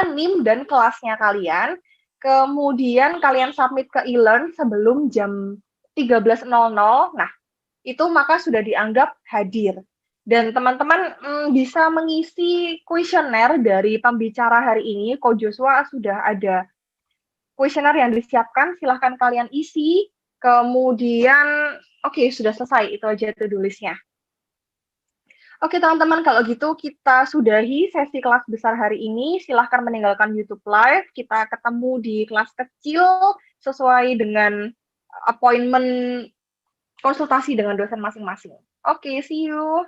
NIM, dan kelasnya kalian. Kemudian kalian submit ke e-learn sebelum jam 13.00. Nah, itu maka sudah dianggap hadir. Dan teman-teman bisa mengisi kuesioner dari pembicara hari ini. Ko Joshua sudah ada kuesioner yang disiapkan, silahkan kalian isi. Kemudian, oke, sudah selesai, itu aja to-do list-nya. Oke teman-teman, kalau gitu kita sudahi sesi kelas besar hari ini. Silahkan meninggalkan YouTube Live. Kita ketemu di kelas kecil sesuai dengan appointment konsultasi dengan dosen masing-masing. Oke, see you.